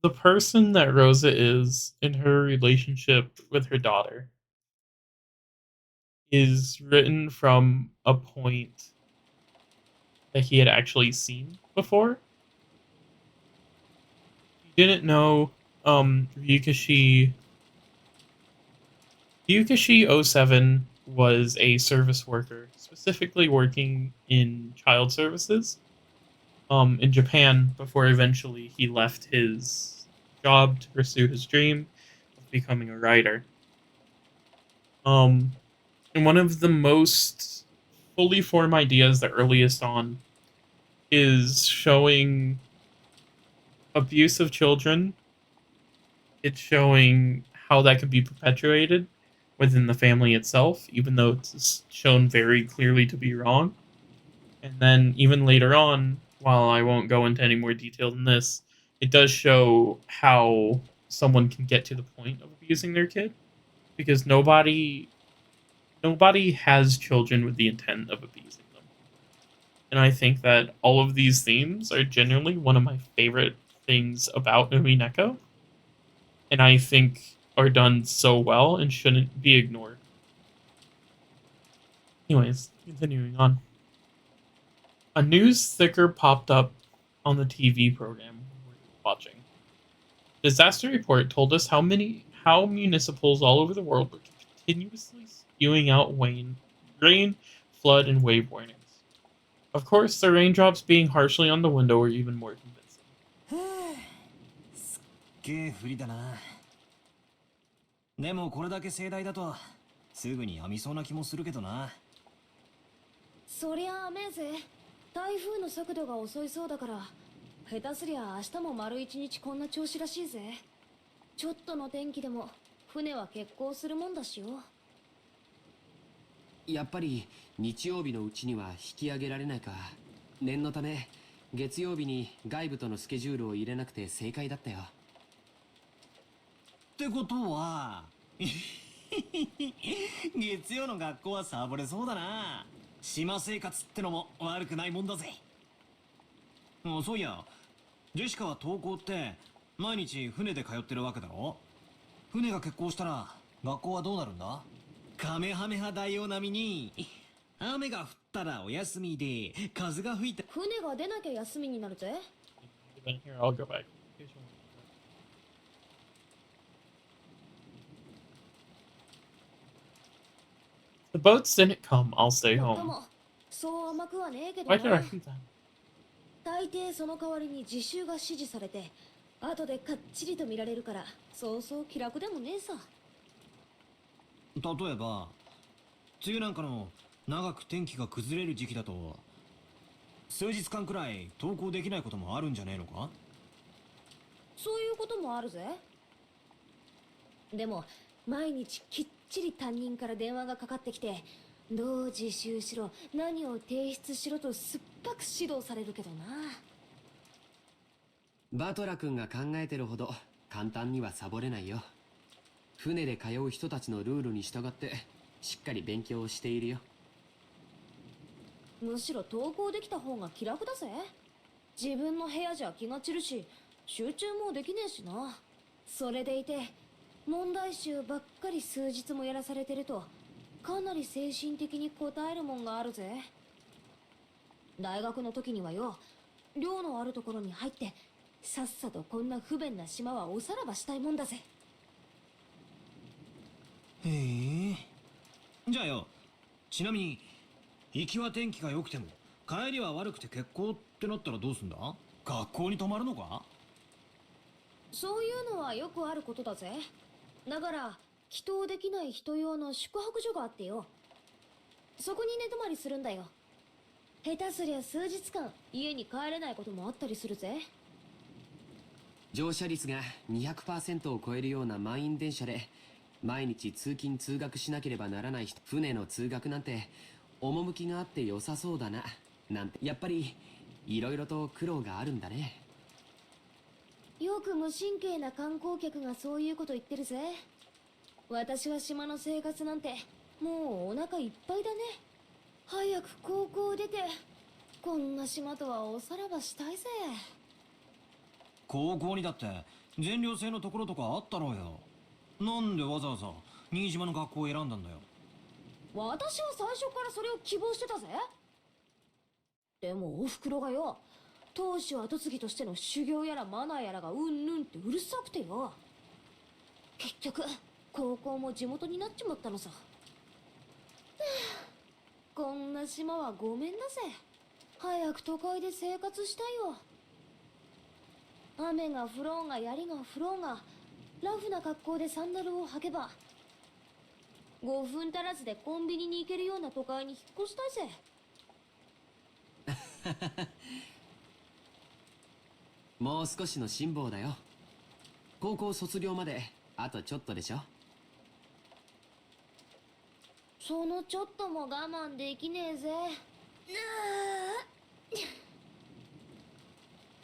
the person that Rosa is in her relationship with her daughter is written from a point that he had actually seen before. He didn't know Ryukashi 07 was a service worker, specifically working in child services in Japan before eventually he left his job to pursue his dream of becoming a writer. And one of the most fully formed ideas, the earliest on, is showing abuse of children. It's showing how that could be perpetuated within the family itself, even though it's shown very clearly to be wrong. And then even later on, while I won't go into any more detail than this, it does show how someone can get to the point of abusing their kid, because nobody has children with the intent of abusing them. And I think that all of these themes are genuinely one of my favorite things about Umineko, and I think are done so well and shouldn't be ignored. Anyways, continuing on. A news sticker popped up on the TV program we were watching. Disaster report told us how municipals all over the world were continuously spewing out rain, flood, and wave warnings. Of course, the raindrops being harshly on the window were even more convincing. すっげえ不利だな。でもこれだけ盛大だとすぐにやみそうな気もするけどな。そりゃ雨ぜ。台風の速度が遅いそうだから、下手すりゃ明日も丸一日こんな調子らしいぜ。ちょっとの天気でも船は欠航するもんだしよ。やっぱり日曜日のうちには引き上げられないか。念のため月曜日に外部とのスケジュールを入れなくて正解だったよ。ってことは月曜の学校はサボれそうだな。島生活ってのも悪くないもんだぜ。そういや、ジェシカは登校って毎日船で通ってるわけだろ。船が欠航したら学校はどうなるんだ。カメハメハ大王並みに雨が降ったらお休みで、風が吹いた船が出なきゃ休みになるぜ。Then here, I'll go back. The boats didn't come, I'll stay もっと home. もそう甘くはねえけど Why did I な。 do that? 大抵その代わりに自習が指示されて、後でかっちりと見られるから、そうそう気楽でもねえさ。例えば梅雨なんかの長く天気が崩れる時期だと数日間くらい登校できないこともあるんじゃねえのか。そういうこともあるぜ。でも毎日きっちり担任から電話がかかってきて、どう自習しろ、何を提出しろと酸っぱく指導されるけどな。バトラ君が考えてるほど簡単にはサボれないよ。船で通う人たちのルールに従ってしっかり勉強をしているよ。むしろ登校できた方が気楽だぜ。自分の部屋じゃ気が散るし、集中もできねえしな。それでいて問題集ばっかり数日もやらされてると、かなり精神的に応えるもんがあるぜ。大学の時にはよ、寮のあるところに入ってさっさとこんな不便な島はおさらばしたいもんだぜ。へえ。じゃあよ、ちなみに行きは天気が良くても帰りは悪くて欠航ってなったらどうすんだ。学校に泊まるのか。そういうのはよくあることだぜ。だから帰島できない人用の宿泊所があってよ、そこに寝泊まりするんだよ。下手すりゃ数日間家に帰れないこともあったりするぜ。乗車率が 200% を超えるような満員電車で毎日通勤通学しなければならない人、船の通学なんて趣があって良さそうだななんて。やっぱりいろいろと苦労があるんだね。よく無神経な観光客がそういうこと言ってるぜ。私は島の生活なんてもうお腹いっぱいだね。早く高校出てこんな島とはおさらばしたいぜ。高校にだって全寮制のところとかあったろうよ。なんでわざわざ新島の学校を選んだんだよ。私は最初からそれを希望してたぜ。でもおふくろがよ、当主後継ぎとしての修行やらマナーやらがうんぬんってうるさくてよ、結局高校も地元になっちまったのさ。はあ、こんな島はごめんだぜ。早く都会で生活したいよ。雨が降ろうが槍が降ろうが、ラフな格好でサンダルを履けば5分足らずでコンビニに行けるような都会に引っ越したいぜ。もう少しの辛抱だよ。高校卒業まであとちょっとでしょ。そのちょっとも我慢できねえぜ。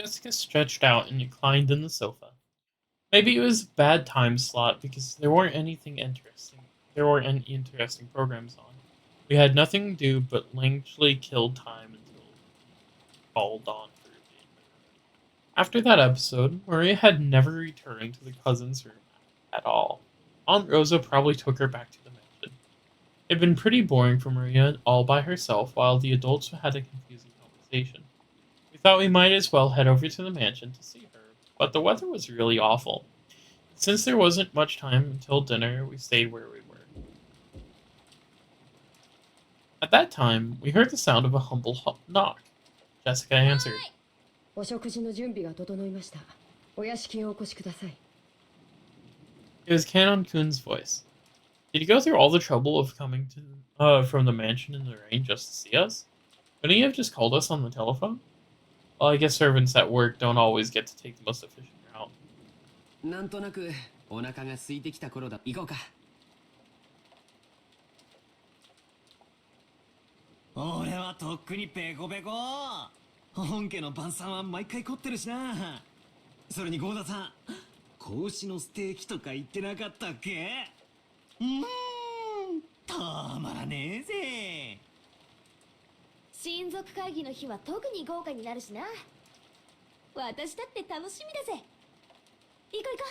Jessica stretched out and reclined in the sofa. Maybe it was a bad time slot because there weren't anything interesting. There weren't any interesting programs on. We had nothing to do but languidly kill time until fall dawn for the neighborhood. After that episode, Maria had never returned to the cousin's room at all. Aunt Rosa probably took her back to the mansion. It had been pretty boring for Maria all by herself while the adults had a confusing conversation. We thought we might as well head over to the mansion to see her, but the weather was really awful. Since there wasn't much time until dinner, we stayed where we were. At that time, we heard the sound of a humble knock. Jessica answered. お食事の準備が整いました。お屋敷へお越しください。 It was Kanon-kun's voice. Did he go through all the trouble of coming from the mansion in the rain just to see us? Couldn't he have just called us on the telephone? Well, I guess servants at work don't always get to take the most efficient route. なんとなくお腹が空いてきた頃だ。行こうか。俺はとっくにペコペコ。本家の晩餐は毎回凝ってるしな。それに郷田さん、子牛のステーキとか言ってなかったっけ？たまらねえぜ。親族会議の日は特に豪華になるしな。私だって楽しみだぜ。行こう行こ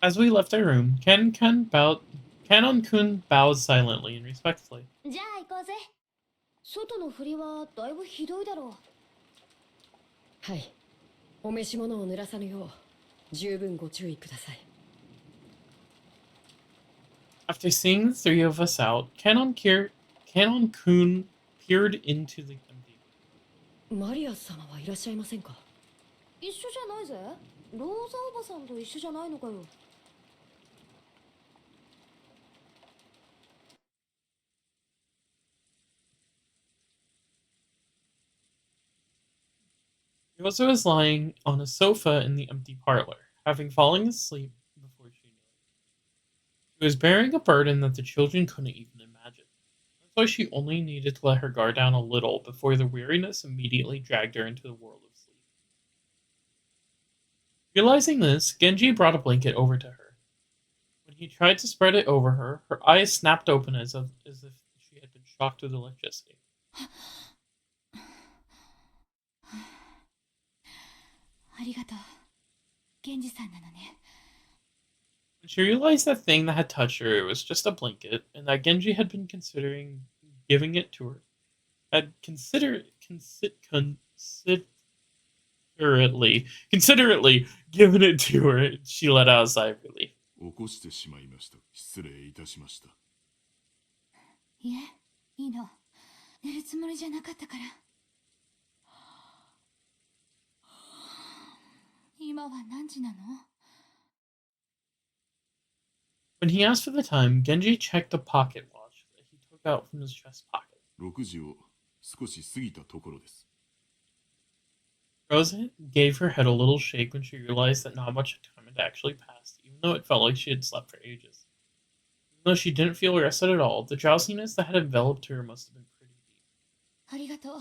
As we left our room, Kanon-kun bowed silently and respectfully. う。じゃあ行こうぜ。外の振りはだいぶひどいだろう。はい。お召し物を濡らさぬよう十分ご注意ください。 After seeing the three of us out, Kanon-kun peered into the empty room. マリア様はいらっしゃいませんか？一緒じゃないぜ。ローザおばさんと一緒じゃないのかよ。Rosa was lying on a sofa in the empty parlor, having fallen asleep before she knew it. She was bearing a burden that the children couldn't even imagine. That's why she only needed to let her guard down a little before the weariness immediately dragged her into the world of sleep. Realizing this, Genji brought a blanket over to her. When he tried to spread it over her, her eyes snapped open as if she had been shocked with electricity. ありがとう。源氏さんなのね。 When she realized that thing that had touched her was just a blanket, and that Genji had been considering giving it to her, had considerately given it to her, she let out a sigh of relief. 起こしてしまいました。失礼いたしました。いえ、いいの。寝るつもりじゃなかったから。今は何時なの？ When he asked for the time, Genji checked the pocket watch that he took out from his chest pocket. 6時を少し過ぎたところです。 Rosa gave her head a little shake when she realized that not much time had actually passed, even though it felt like she had slept for ages. Even though she didn't feel rested at all, the drowsiness that had enveloped her must have been pretty deep. ありがとう。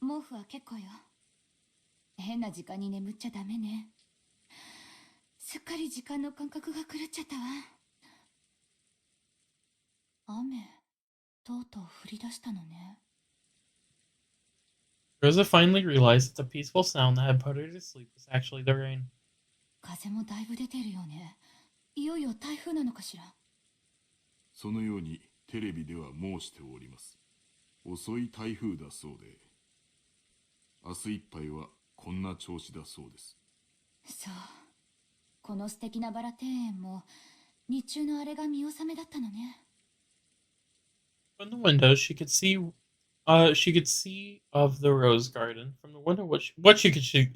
毛布は結構よ。変な時間に眠っちゃダメね。すっかり時間の感覚が狂っちゃったわ。雨、とうとう降り出したのね。 Rosa finally realized that the peaceful sound that had put her to sleep was actually the rain. 風もだいぶ出てるよね。いよいよ台風なのかしら。そのようにテレビでは申しております。遅い台風だそうで、明日いっぱいはこんな調子だそうです。そう。この素敵なバラ庭園も日中のあれが見納めだったのね。 From the window, she could see of the rose garden. From the window, what she could see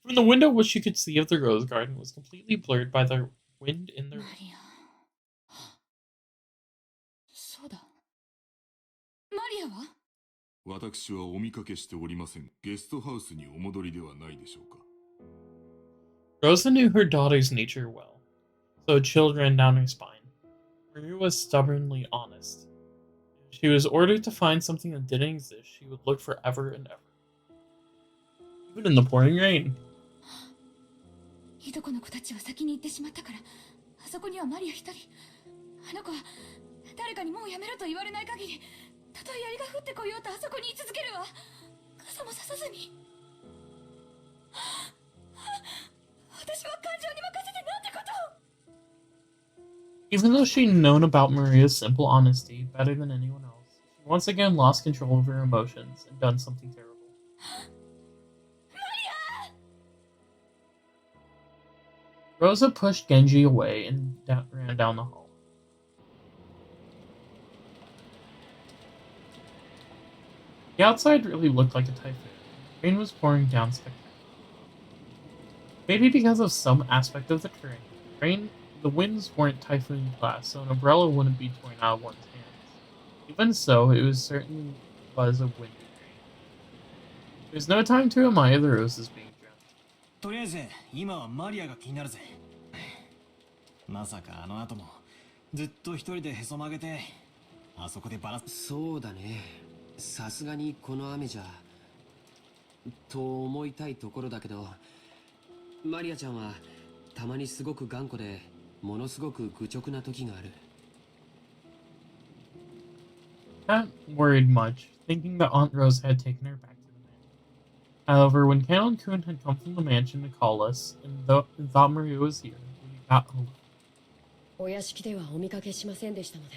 from the window, what she could see of the rose garden was completely blurred by the wind in the. マリア。そうだ。マリアは？私はお見かけしておりません。ゲストハウスにお戻りではないでしょうか。Rosa knew her daughter's nature well, so a chill ran down her spine. Maria was stubbornly honest, She was ordered to find something that didn't exist. She would look forever and ever, even in the pouring rain. いとこの子たちは先に行ってしまったから、あそこにはマリア一人。あの子は誰かにもうやめろと言われない限り、たとえ槍が降ってこようとあそこに居続けるわ。傘もささずに。私は感情に任せてなんてことを。Even though she'd known about Maria's simple honesty better than anyone else, she once again lost control of her emotions and done something terrible. Rosa pushed Genji away and ran down the hall. The outside really looked like a typhoon. Rain was pouring down spectacularly. Maybe because of some aspect of the terrain, the winds weren't typhoon class, so an umbrella wouldn't be torn out of one's hands. Even so, it certainly was a windy rain. There's no time to admire the roses being drowned. とりあえず今はマリアが気になるぜ。まさかあの後もずっと一人でへそ曲げてあそこでバランス。そうだね。さすがにこの雨じゃと思いたいところだけど、マリアちゃんはたまにすごく頑固でものすごく愚直な時がある。Not worried much, thinking that Aunt Rose had taken her back to the mansion. However, when Canon-kun had come from the mansion to call us, and thought Maria was here, we got home. お屋敷ではお見かけしませんでしたので、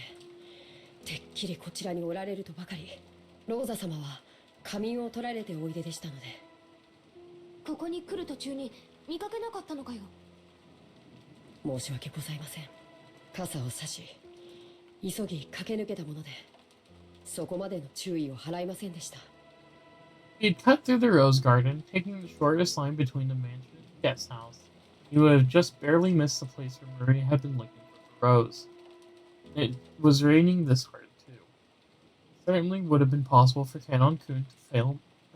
てっきりこちらにおられるとばかり。ローザ様は仮眠を取られておいででしたので。ここに来る途中に見かけなかったのかよ。申し訳ございません。傘を差し急ぎ駆け抜けたもので、そこまでの注意を払いませんでした。He had cut through the rose garden, taking the shortest line between the mansion and the guest house. He would have just barely missed the place where Maria had been looking for the rose. It was raining this hard, too. It certainly would have been possible for Canon-kun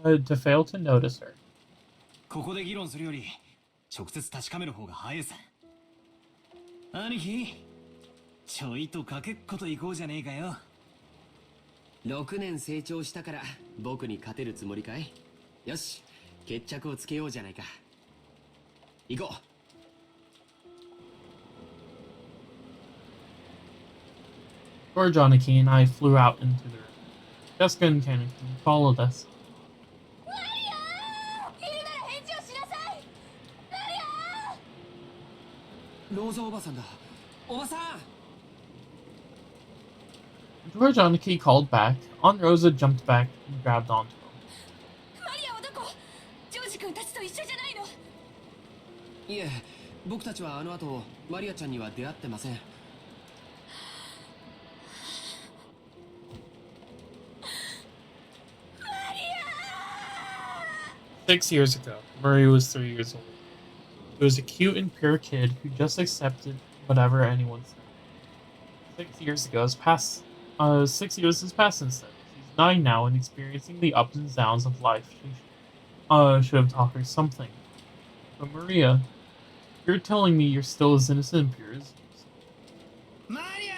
to fail to notice her. ここで議論するより直接確かめる方が早いさ。兄貴、ちょいとかけっこと行こうじゃねえかよ。6年成長したから僕に勝てるつもりかい？よし、決着をつけようじゃないか。行こう。George Aniki and I flew out into the river. Jessica and Canon-kun followed us. マリアー！いるなら返事をしなさい。マリアー！ローザおばさんだ。おばさん。George Aniki called back. Aunt Rosa jumped back and grabbed onto him. マリアはどこ？ジョージ君たちと一緒じゃないの？いえ、僕たちはあの後マリアちゃんには出会ってません。6 years ago, Murray was 3 years old. He was a cute and pure kid who just accepted whatever anyone said. 6 years ago has passed. 6 years has passed since then. She's 9 now and experiencing the ups and downs of life. She should have taught her something. But Maria, you're telling me you're still as innocent and pure as Maria!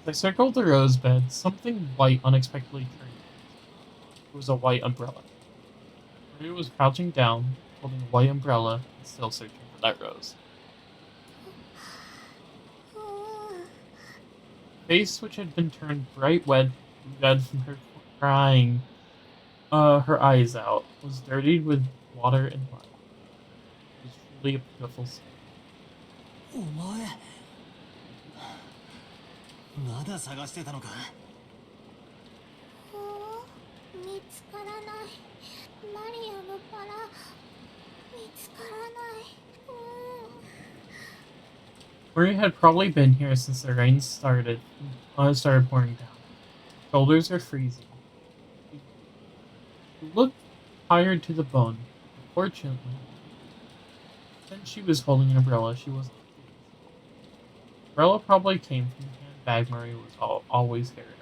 As I circled the rose bed, something white unexpectedly turned. It was a white umbrella. Maria was crouching down, holding a white umbrella, and still searching for that rose. Face, which had been turned bright red from her crying her eyes out, was dirtied with water and mud. It was truly a pitiful sight. お前まだ探してたのか。見つからない。マリアのバラ見つからない。Maria had probably been here since the rain started pouring down. Shoulders were freezing. She looked tired to the bone. Fortunately, since she was holding an umbrella, she wasn't freezing. The umbrella probably came from the handbag Maria was always carried.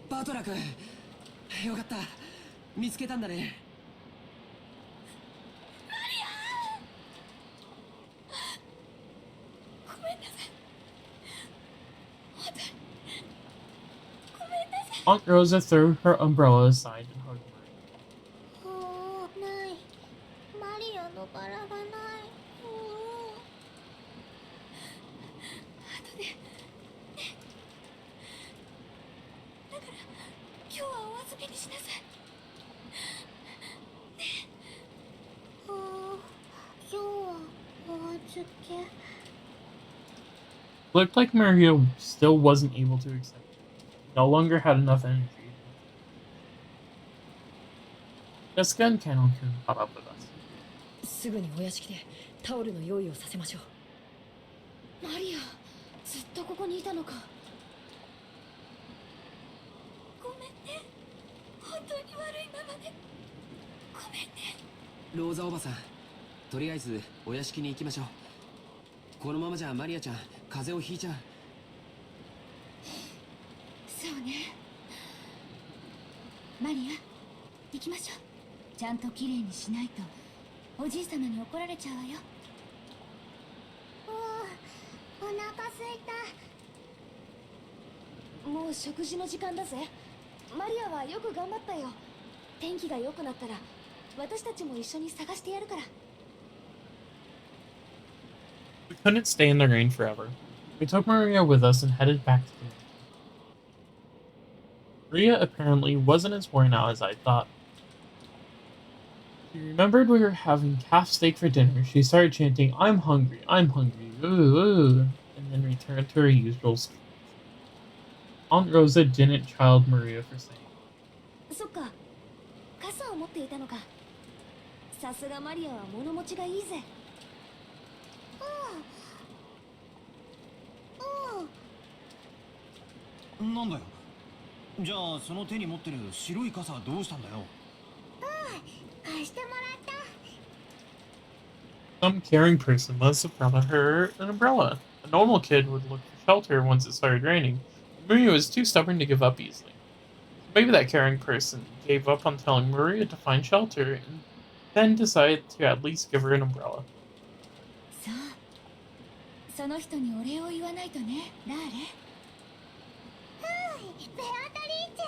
バトラ君、よかった。見つけたんだね。Aunt Rosa threw her umbrella aside and hugged Maria. ない。マリアのバラがない。後でだから今日はお預けにしなさい。今日はお預け。 Looked like Maria still wasn't able to accept it. She no longer had enough energy. Jessica and Canon-kun caught up with us. すぐにお屋敷でタオルの用意をさせましょう。マリア、ずっとここにいたのか。ごめんね。本当に悪いままで。ごめんね。ローザおばさん、とりあえずお屋敷に行きましょう。このままじゃマリアちゃん風邪をひいちゃう。そうね。マリア、行きましょう。ちゃんときれいにしないとおじい様に怒られちゃうわよ。お腹すいた。もう食事の時間だぜ。マリアはよく頑張ったよ。天気が良くなったら私たちも一緒に探してやるから。We couldn't stay in the rain forever. We took Maria with us and headed back to the mansion. Maria apparently wasn't as worn out as I thought. She remembered we were having calf steak for dinner. She started chanting, I'm hungry, ooh, ooh, and then returned to her usual speech. Aunt Rosa didn't child Maria for saying it. そっか、傘を持っていたのか。さすがマリアは物持ちがいいぜ。なんだよ。じゃあその手に持ってる白い傘はどうしたんだよ。貸してもらった。 Some caring person must have brought her an umbrella. A normal kid would look for shelter once it started raining. Maria was too stubborn to give up easily. Maybe that caring person gave up on telling Maria to find shelter and then decided to at least give her an umbrella. そう。その人にお礼を言わないとね、ラーレ。ベアトリーチ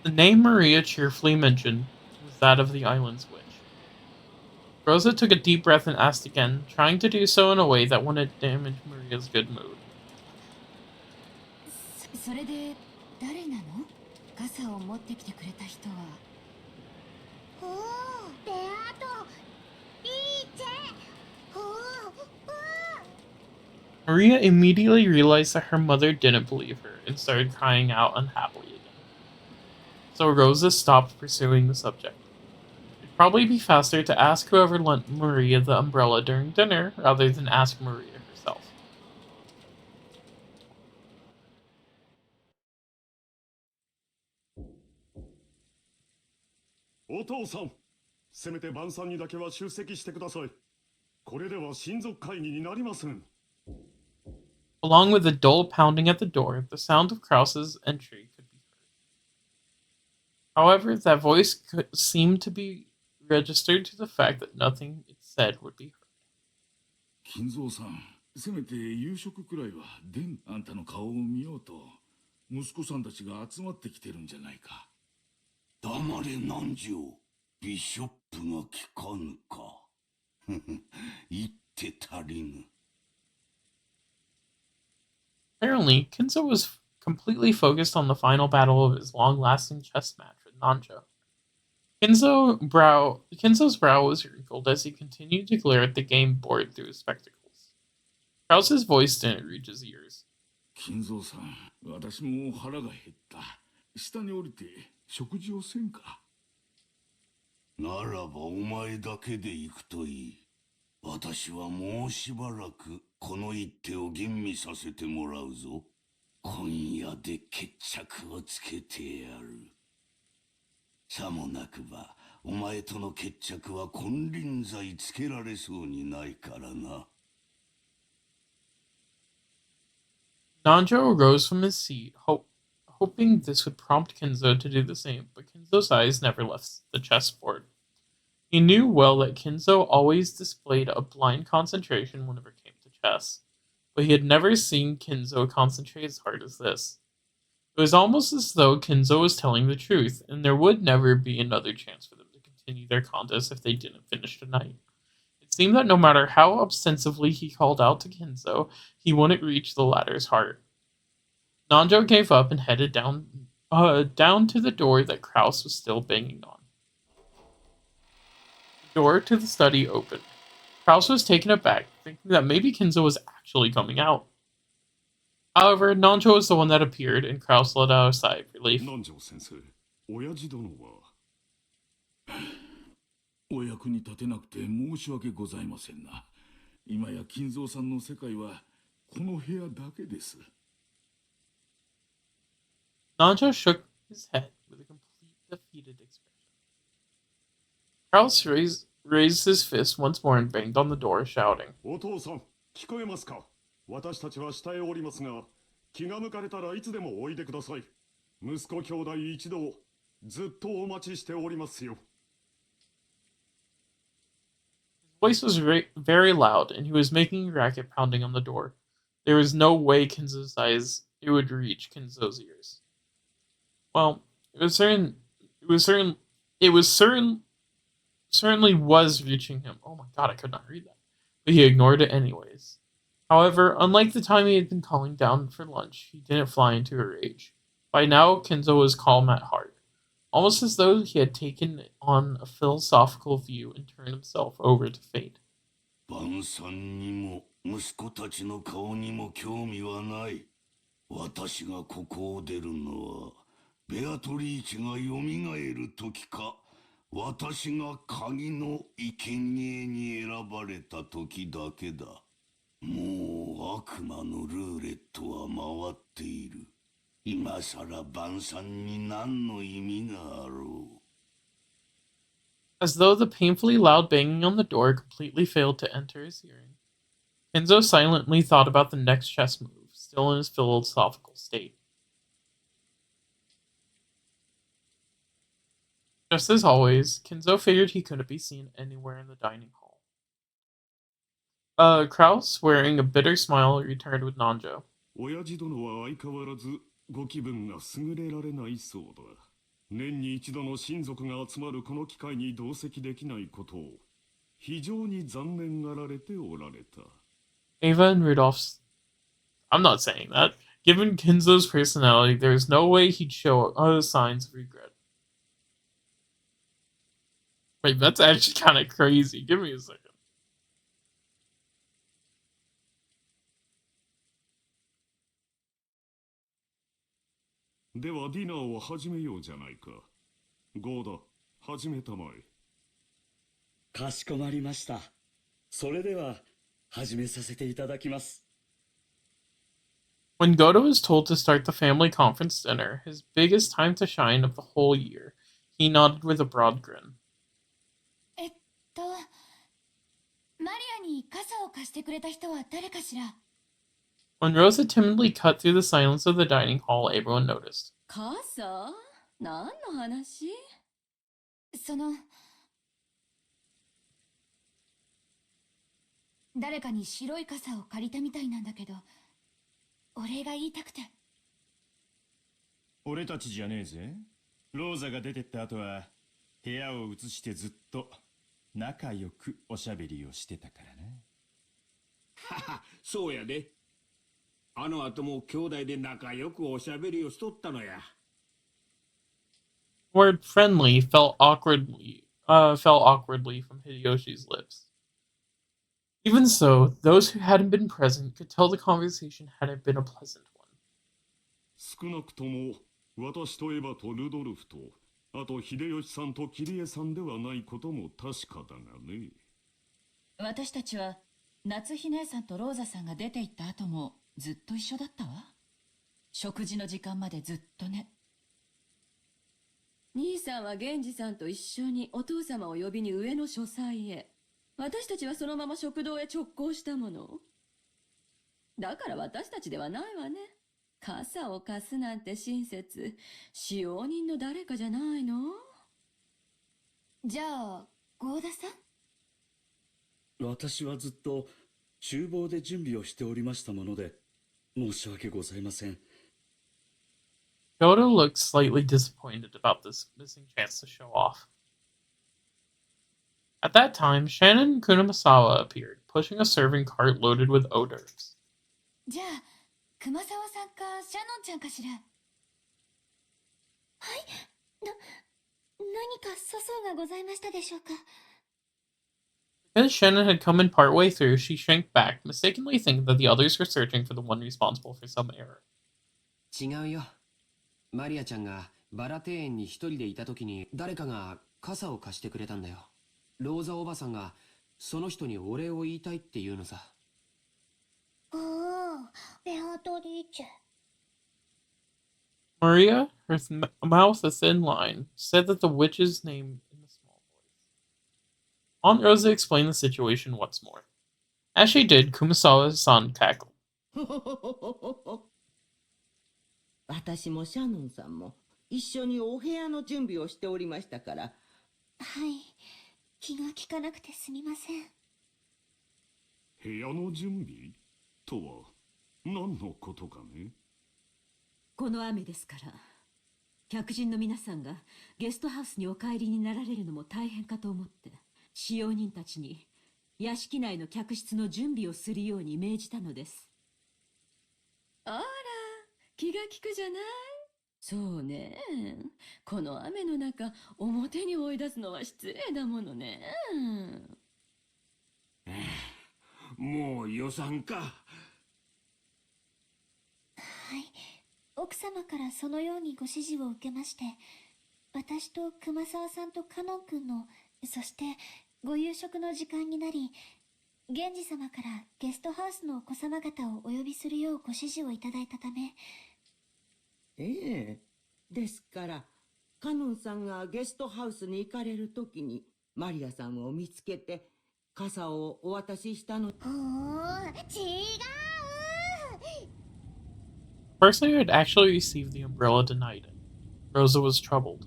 ェ。 The name Maria cheerfully mentioned was that of the island's witch. Rosa took a deep breath and asked again, trying to do so in a way that wouldn't damage Maria's good mood. それで誰なの？傘を持ってきてくれた人は。ベアトリーチェ。 Maria immediately realized that her mother didn't believe her and started crying out unhappily again. So Rosa stopped pursuing the subject. It'd probably be faster to ask whoever lent Maria the umbrella during dinner rather than ask Maria herself. お父さん、せめて晩餐にだけは出席してください。これでは親族会議になりません。 Along with a dull pounding at the door, the sound of Krause's entry could be heard. However, that voice seemed to be registered to the fact that nothing it said would be heard. 金蔵さん、せめて夕食くらいはあんたの顔を見ようと息子さんたちが集まってきてるんじゃないか。黙れ南條。ビショップが聞かぬか。言って足りぬ。Apparently, Kinzo was completely focused on the final battle of his long-lasting chess match with Nanjo. Kinzo's brow was wrinkled as he continued to glare at the game board through his spectacles. Krause's voice didn't reach his ears. 金蔵さん、私も腹が減った。下に降りて食事をせんか。ならばお前だけで行くといい。私はもうしばらくこの一手を吟味させてもらうぞ。今夜で決着をつけてやる。さもなくばお前との決着は金輪際つけられそうにないからな。Nanjo rose from his seat, hoping this would prompt Kinzo to do the same, but Kinzo's eyes never left the chessboard. He knew well that Kinzo always displayed a blind concentration whenever it came to chess, but he had never seen Kinzo concentrate as hard as this. It was almost as though Kinzo was telling the truth, and there would never be another chance for them to continue their contest if they didn't finish tonight. It seemed that no matter how ostensibly he called out to Kinzo, he wouldn't reach the latter's heart. Nanjo gave up and headed down to the door that Kraus was still banging on. The door to the study opened. Kraus was taken aback, thinking that maybe Kinzo was actually coming out. However, Nanjo was the one that appeared, and Kraus let out a sigh of relief. 南條先生、親父殿は。お役に立てなくて申し訳ございませんな。今や金蔵さんの世界はこの部屋だけです。Nanjo shook his head with a complete defeated expression. Kraus raised his fist once more and banged on the door, shouting. お父さん、聞こえますか？私たちは下へおりますが、気が向かれたらいつでもおいでください。息子兄弟一同、ずっとお待ちしておりますよ。His voice was very loud, and he was making a racket pounding on the door. There was no way Kinzo's eyes it would reach Kinzo's ears. Well, certainly was reaching him. Oh my god, I could not read that. But he ignored it anyways. However, unlike the time he had been calling down for lunch, he didn't fly into a rage. By now, Kinzo was calm at heart, almost as though he had taken on a philosophical view and turned himself over to fate. 晩餐にも息子たちの顔にも興味はない。私がここを出るのは、ベアトリーチがよみがえる時か、私が鍵の生贄に選ばれた時だけだ。もう悪魔のルーレットは回っている。今さら晩餐に何の意味があろう。As though the painfully loud banging on the door completely failed to enter his hearing, Kenzo silently thought about the next chess move, still in his philosophical state. Just as always, Kenzo figured he couldn't be seen anywhere in the dining hall. Kraus, wearing a bitter smile, returned with Nanjo. 親父殿は相変わらずご気分が優れられないそうだ。年に一度の親族が集まるこの機会に同席できないことを非常に残念がられておられた。Ava and Rudolph's. I'm not saying that. Given Kenzo's personality, there's no way he'd show signs of regret. Wait, that's actually kind of crazy. Give me a second. ではディナーを始めようじゃないか。ゴーダ、始めたまえ。かしこまりました。それでは始めさせていただきます。When Godo was told to start the family conference dinner, his biggest time to shine of the whole year, he nodded with a broad grin. マリアに傘を貸してくれた人は誰かしら？ When Rosa timidly cut through the silence of the dining hall, everyone noticed. 傘？何の話？誰かに白い傘を借りたみたいなんだけど、お礼が言いたくて。俺たちじゃねえぜ。ローザが出てった後は部屋を移してずっと仲良くおしゃべりをしてたからな。はは、そうやで。あの後も兄弟で仲良くおしゃべりをしとったのや。The word friendly fell awkwardly from Hideyoshi's lips. Even so, those who hadn't been present could tell the conversation hadn't been a pleasant one. 少なくとも私とエヴァとルドルフと、あと秀吉さんとキリエさんではないことも確かだがね。私たちは夏日姉さんとローザさんが出て行った後もずっと一緒だったわ。食事の時間までずっとね。兄さんは源氏さんと一緒にお父様を呼びに上の書斎へ。私たちはそのまま食堂へ直行したもの。だから私たちではないわね。傘を貸すなんて親切、使用人の誰かじゃないの？じゃあ、ゴーダさん？私はずっと厨房で準備をしておりましたもので、申し訳ございません。Kyoto looked slightly disappointed about this missing chance to show off. At that time, Shannon and Kunamasawa appeared, pushing a serving cart loaded with hors d'oeuvres. じゃあ熊沢さんかシャノンちゃんかしら。はい。何か粗相がございましたでしょうか。 Because Shannon had come in partway through, she shrank back, mistakenly thinking that the others were searching for the one responsible for some error. 違うよ。マリアちゃんがバラ庭園に一人でいた時に誰かが傘を貸してくれたんだよ。ローザおばさんがその人にお礼を言いたいって言うのさ。おー、ベアトリーチェ。 Maria, her mouth a thin line, said that the witch's name in a small voice. Aunt Rosa explained the situation once more. As she did, Kumasawa-san cackled. 私もシャノンさんも一緒にお部屋の準備をしておりましたから。はい、気が利かなくてすみません。部屋の準備とは何のことかね。この雨ですから、客人の皆さんがゲストハウスにお帰りになられるのも大変かと思って、使用人たちに屋敷内の客室の準備をするように命じたのです。あら、気が利くじゃない。そうね、この雨の中表に追い出すのは失礼だものね。もう予算か。はい、奥様からそのようにご指示を受けまして、私と熊沢さんとカノン君の、そしてご夕食の時間になり、源氏様からゲストハウスのお子様方をお呼びするようご指示をいただいたため。ええ、ですからカノンさんがゲストハウスに行かれるときにマリアさんを見つけて傘をお渡ししたの。違う。 The person who had actually received the umbrella denied it. Rosa was troubled.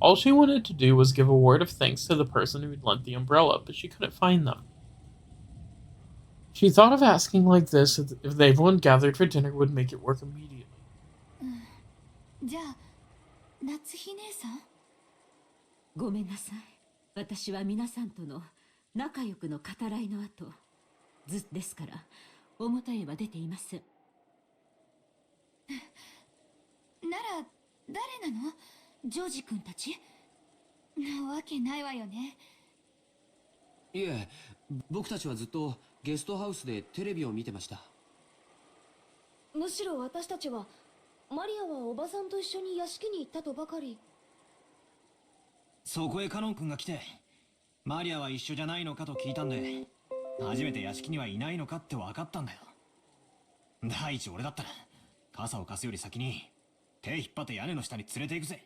All she wanted to do was give a word of thanks to the person who had lent the umbrella, but she couldn't find them. She thought of asking like this if everyone gathered for dinner would make it work immediately. じゃあ夏日姉さん。ごめんなさい。私は皆さんとの仲良くの語らいの後、ですから表へは出ていません。なら誰なの？ジョージ君たち？なわけないわよね。いえ、僕たちはずっとゲストハウスでテレビを見てました。むしろ私たちはマリアはおばさんと一緒に屋敷に行ったとばかり。そこへカノン君が来て、マリアは一緒じゃないのかと聞いたんで、初めて屋敷にはいないのかって分かったんだよ。第一俺だったら傘を貸すより先に手引っ張って屋根の下に連れて行くぜ。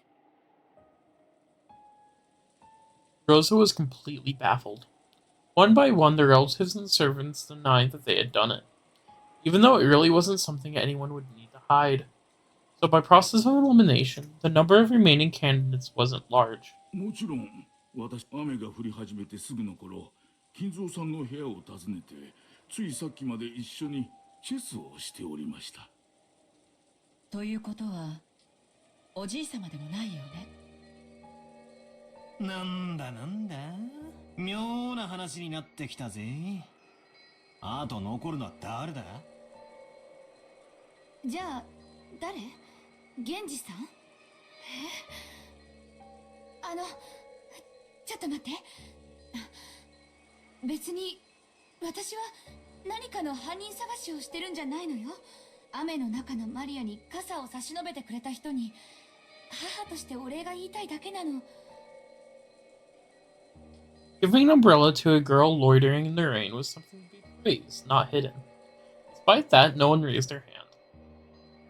Rosa was completely baffled. One by one, the relatives and servants denied that they had done it, even though it really wasn't something anyone would need to hide. So by process of elimination, the number of remaining candidates wasn't large. もちろん、私、雨が降り始めてすぐの頃、金蔵さんの部屋を訪ねて、ついさっきまで一緒にチェスをしておりました。ということはおじい様でもないよね。なんだ妙な話になってきたぜ。あと残るのは誰だ？じゃあ誰？源氏さん？ちょっと待って。別に私は何かの犯人探しをしてるんじゃないのよ。雨の中のマリアに傘を差し伸べてくれた人に母としてお礼が言いたいだけなの。Giving an umbrella to a girl loitering in the rain was something to be praised, not hidden. Despite that, no one raised their hand.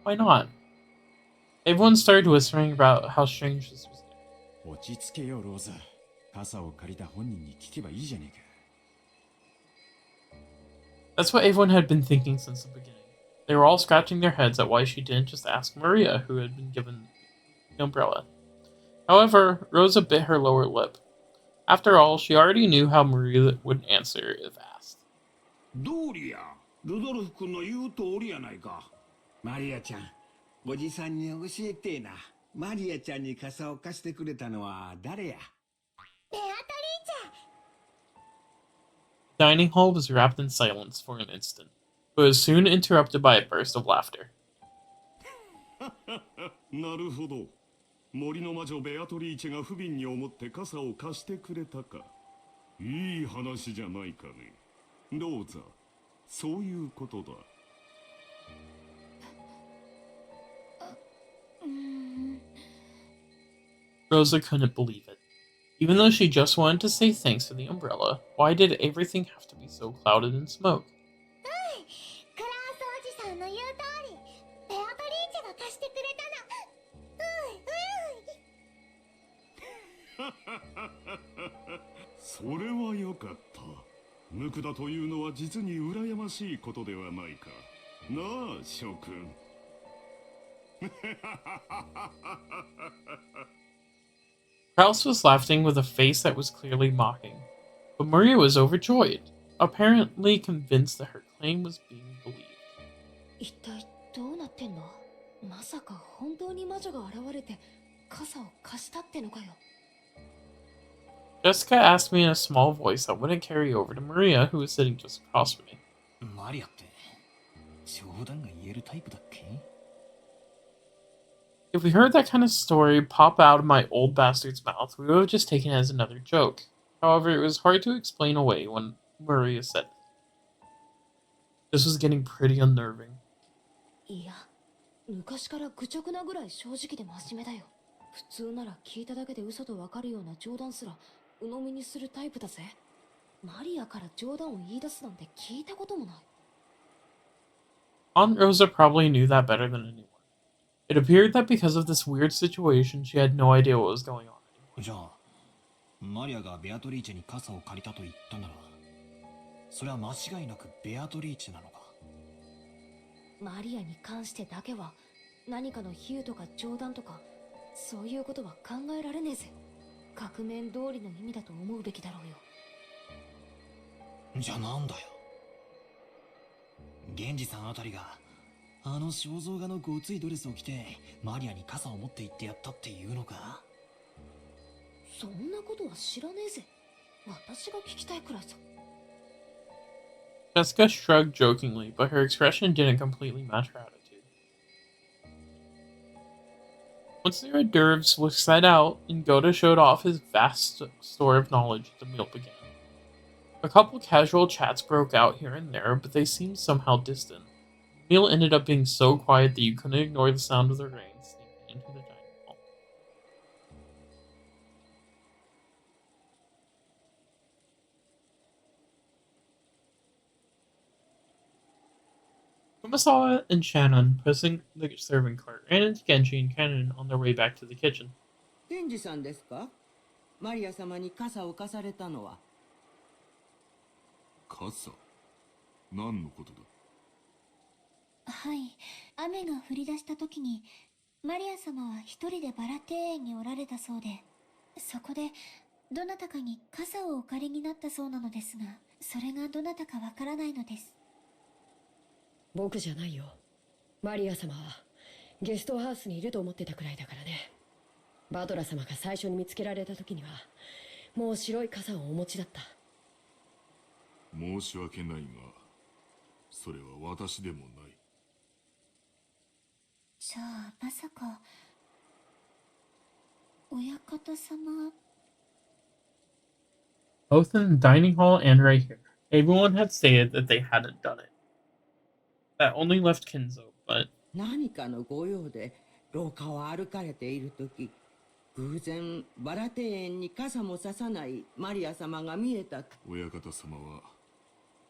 Why not? Everyone started whispering about how strange this was. 落ち着けよ、ローザ。傘を借りた本人に聞けばいいじゃねえか。 That's what everyone had been thinking since the beginning. They were all scratching their heads at why she didn't just ask Maria, who had been given the umbrella. However, Rosa bit her lower lip. After all, she already knew how Maria would answer if asked. 道理や。ルドルフ君の言う通りやないか。マリアちゃん、おじさんに教えてえな。マリアちゃんに傘を貸してくれたのは誰や？ベアトリーチェ。 The dining hall was wrapped in silence for an instant, but was soon interrupted by a burst of laughter. なるほど。森の魔女ベアトリーチェが不憫に思って傘を貸してくれたか。いい話じゃないかね。ローザ、そういうことだ。Rosa couldn't believe it. Even though she just wanted to say thanks for the umbrella, why did everything have to be so clouded in smoke? クラウスおじさんの言う通り、ベアトリーチェが貸してくれたの。それはよかった。無垢だというのは実に羨ましいことではないか。なあ、諸君。Kraus was laughing with a face that was clearly mocking, but Maria was overjoyed, apparently convinced that her claim was being believed. 一体どうなってんの？まさか本当に魔女が現れて傘を貸したってのかよ。Jessica asked me in a small voice that wouldn't carry over to Maria, who was sitting just across from me. マリアって冗談が言えるタイプだっけ？ If we heard that kind of story pop out of my old bastard's mouth, we would have just taken it as another joke. However, it was hard to explain away when Maria said it. This was getting pretty unnerving. いや、昔から愚直なぐらい正直で真面目だよ。普通なら聞いただけで嘘とわかるような冗談すら鵜呑みにするタイプだぜ。マリアから冗談を言い出すなんて聞いたこともない。Aunt Rosa probably knew that better than anyone. It appeared that because of this weird situation, she had no idea what was going on. じゃあ、マリアがベアトリーチェに傘を借りたと言ったなら、それは間違いなくベアトリーチェなのか。マリアに関してだけは何かの比喩とか冗談とかそういうことは考えられねえぜ。額面通りの意味だと思うべきだろうよ。じゃあなんだよ。源氏さんあたりがあの肖像画のごついドレスを着てマリアに傘を持って行ってやったっていうのか？そんなことは知らねえぜ。私が聞きたいくらいさ。Jessica shrugged jokingly, but her expression didn't completely match her attitude. Once their hors d'oeuvres was set out, and Goda showed off his vast store of knowledge, the meal began. A couple casual chats broke out here and there, but they seemed somehow distant. The meal ended up being so quiet that you couldn't ignore the sound of the rain sneaking into the dining hall. Kumasawa and Shannon, pressing the serving cart, ran into Genji and Kanon on their way back to the kitchen. ケンジさんですか？マリア様に傘を貸されたのは。傘？何のことだ？はい、雨が降り出した時にマリア様は一人でバラ庭園におられたそうで、そこでどなたかに傘をお借りになったそうなのですが、それがどなたかわからないのです。僕じゃないよ。マリア様はゲストハウスにいると思ってたくらいだからね。バトラ様が最初に見つけられた時にはもう白い傘をお持ちだった。申し訳ないが、それは私でもない。じゃあまさか親方様。 Both in the dining hall and right here, everyone had stated that they hadn't done it. That only left Kinzo, but 何かのご用で廊下を歩かれている時、偶然バラ庭園に傘もささないマリア様が見えた。親方様は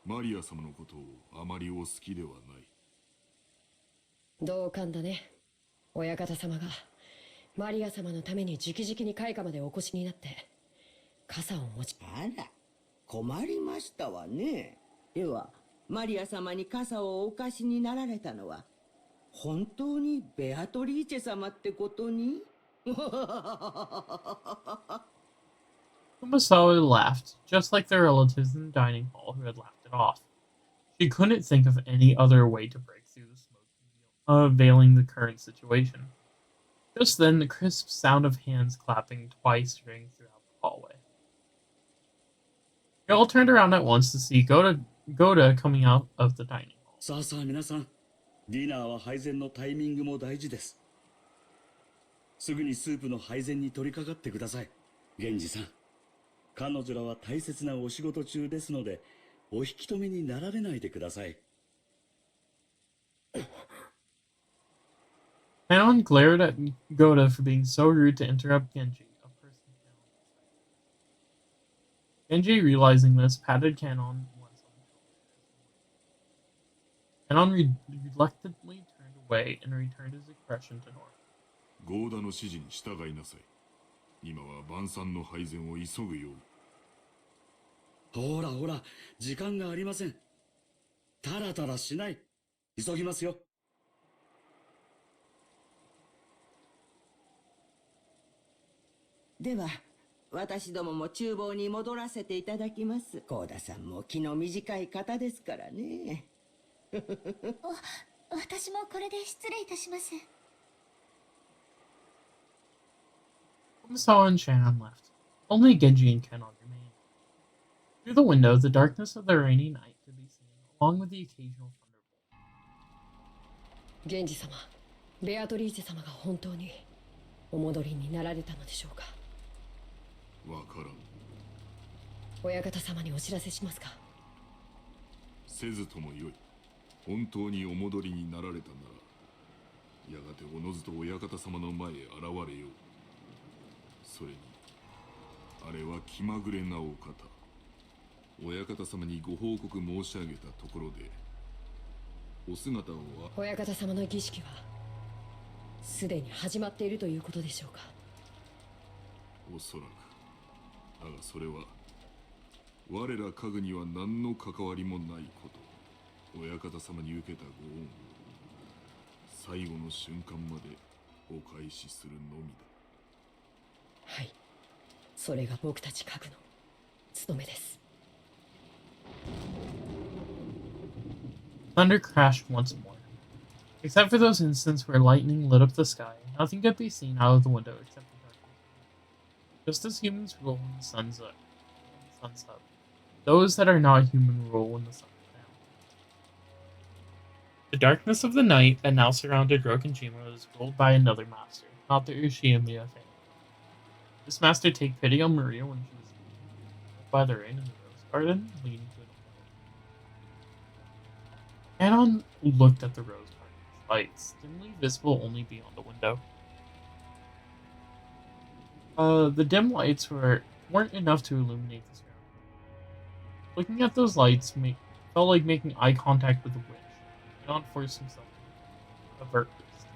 マリア様のことをあまりお好きではない。同感だね。親方様がマリア様のために直々に開花までお越しになって傘を持ち。あら、困りましたわね。ではマリア様に傘をお貸しになられたのは本当にベアトリーチェ様ってことに。Kumasawa laughed, just like their relatives in the dining hall who had laughed it off. She couldn't think of any other way to break through the smoke, veiling the current situation. Just then, the crisp sound of hands clapping twice rang throughout the hallway. They all turned around at once to see Goda coming out of the dining hall. さあさあ皆さん、ディナーは配膳のタイミングも大事です。すぐにスープの配膳に取り掛かってください。源氏さん、彼女らは大切なお仕事中ですので、お引き止めになられないでください。Manon glared at Goda for being so rude to interrupt Genji, a person Genji, realizing this, patted Canon once on the shoulder. Canon reluctantly turned away and returned his expression to normal. ゴーダの指示に従いなさい。今は晩餐の配膳を急ぐように。ほらほら、時間がありません。タラタラしない。急ぎますよ。では、私どもも厨房に戻らせていただきます。幸田さんも気の短い方ですからね。私もこれで失礼いたします。Musawa and Shannon left. Only Genji and Canon remained. Through the window, the darkness of the rainy night could be seen, along with the occasional thunderbolt. 源氏様、ベアトリーチェ様が本当にお戻りになられたのでしょうか。わからん。親方様にお知らせしますか。せずともよい。本当にお戻りになられたなら、やがておのずと親方様の前へ現れよう。それに、あれは気まぐれなお方。親方様にご報告申し上げたところで、お姿を親方様の儀式はすでに始まっているということでしょうか。おそらく。だがそれは我ら家具には何の関わりもないこと。親方様に受けたご恩を最後の瞬間までお返しするのみだ。はい、それが僕たち家具の務めです。Thunder crashed once more. Except for those instants where lightning lit up the sky, nothing could be seen out of the window except the darkness. Just as humans rule when the sun's up, those that are not human rule when the sun is down. The darkness of the night that now surrounded Rokujima was ruled by another master, not the Ushiyamiya family. This master took pity on Maria when she was by the rain in the rose garden, leading to an Anon looked at the rose garden's lights, dimly visible only beyond the window. The dim lights weren't enough to illuminate the surroundings. Looking at those lights felt like making eye contact with a witch. Anon forced himself to avert his gaze.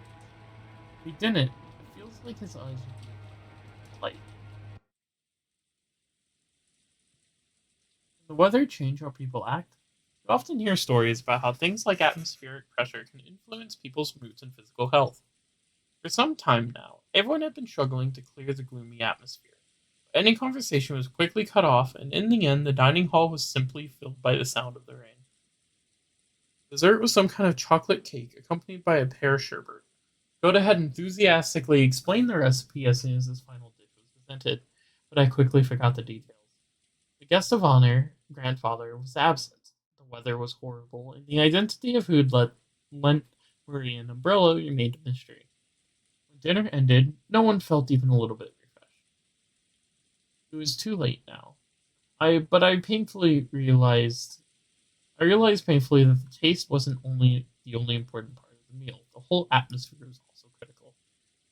If he didn't, it feels like his eyes would be light. Can the weather change how people act? You often hear stories about how things like atmospheric pressure can influence people's moods and physical health. For some time now, everyone had been struggling to clear the gloomy atmosphere. But any conversation was quickly cut off, and in the end, the dining hall was simply filled by the sound of the rain. Dessert was some kind of chocolate cake, accompanied by a pear sherbet. Goda had enthusiastically explained the recipe as soon as this final dish was presented, but I quickly forgot the details. The guest of honor, grandfather, was absent. The weather was horrible, and the identity of who had lent Marie an umbrella remained a mystery. When dinner ended, no one felt even a little bit refreshed. It was too late now. I realized painfully that the taste wasn't the only important part of the meal. The whole atmosphere was also critical.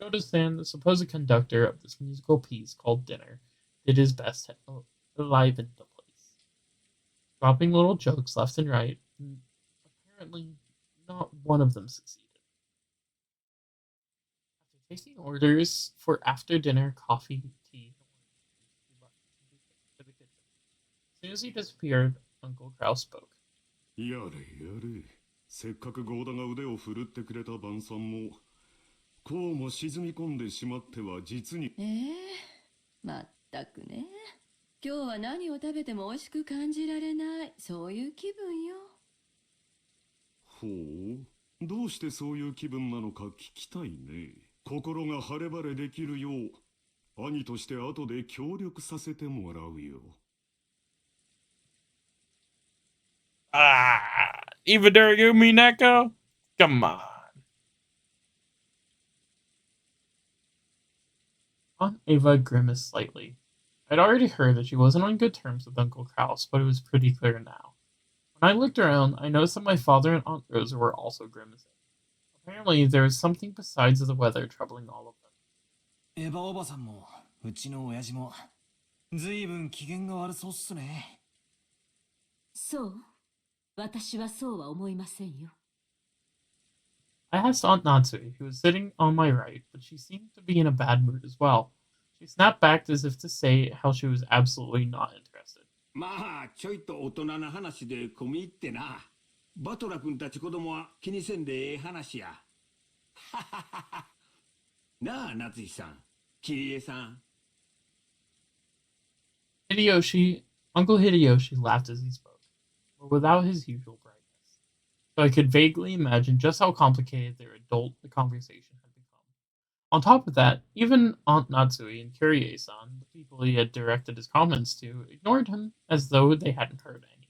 Goda-san, the supposed conductor of this musical piece called Dinner, did his best to enliven the place, dropping little jokes left and right, and apparently not one of them succeeded. After taking orders for after-dinner coffee, tea, and orange juice, he left to the kitchen. As soon as he disappeared, Uncle Kraus spoke. やれやれ。せっかくゴーダが腕を振るってくれた晩餐も、こうも沈み込んでしまっては実に。まったくね。今日は何を食べても美味しく感じられない、そういう気分よ。ほう、どうしてそういう気分なのか聞きたいね。心が晴れ晴れできるよう、兄として後で協力させてもらうよ。Even during Umineko? Come on. Aunt Ava grimaced slightly. I'd already heard that she wasn't on good terms with Uncle Kraus, but it was pretty clear now. When I looked around, I noticed that my father and Aunt Rosa were also grimacing. Apparently, there was something besides the weather troubling all of them. エヴァおばさんもうちの親父もずいぶん機嫌が悪そうっすね。そう、私はそうは思いませんよ。I asked Aunt Natsui, who was sitting on my right, but she seemed to be in a bad mood as well. She snapped back as if to say how she was absolutely not interested. まあちょいと大人な話で込み入ってな。バトラ君たち子供は気にせんでええ話や。なあ夏日さん、桐江さん。Uncle Hideyoshi laughed as he spoke, but without his usual brightness. So I could vaguely imagine just how complicated their adult conversation had become. On top of that, even Aunt Natsui and Kyrie-san, the people he had directed his comments to, ignored him as though they hadn't heard any.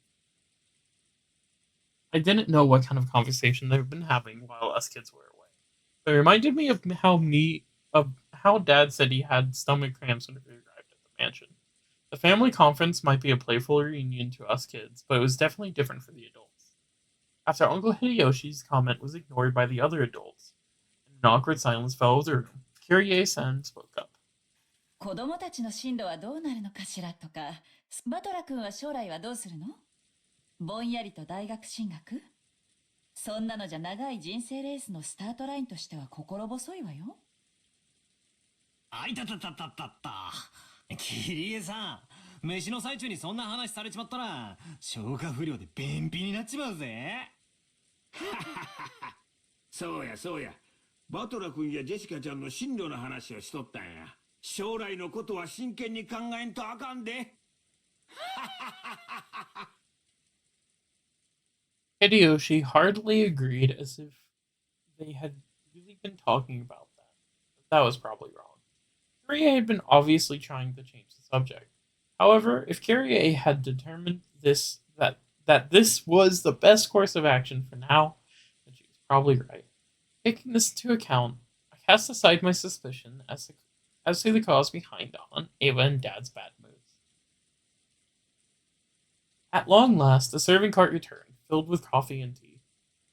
I didn't know what kind of conversation they'd been having while us kids were away. It reminded me of how Dad said he had stomach cramps when we arrived at the mansion. The family conference might be a playful reunion to us kids, but it was definitely different for the adults. After Uncle Hideyoshi's comment was ignored by the other adults, and an awkward silence fell over the room, Kyrie-san spoke up. 子供たちの進路はどうなるのかしらとか、バトラ君は将来はどうするの？ぼんやりと大学進学？そんなのじゃ長い人生レースのスタートラインとしては心細いわよ。あいたたたたたた。桐江さん、飯の最中にそんな話されちまったら、消化不良で便秘になっちまうぜ。そうやそうや。バトラ君やジェシカちゃんの進路の話をしとったんや。将来のことは真剣に考えんとあかんで。Hideyoshi hardly agreed as if they had really been talking about that. But that was probably wrong. Kyrie had been obviously trying to change the subject. However, if Kyrie had determined that this was the best course of action for now, then she was probably right. Taking this into account, I cast aside my suspicion as to the cause behind Aunt Ava and Dad's bad moods. At long last, the serving cart returned, filled with coffee and tea.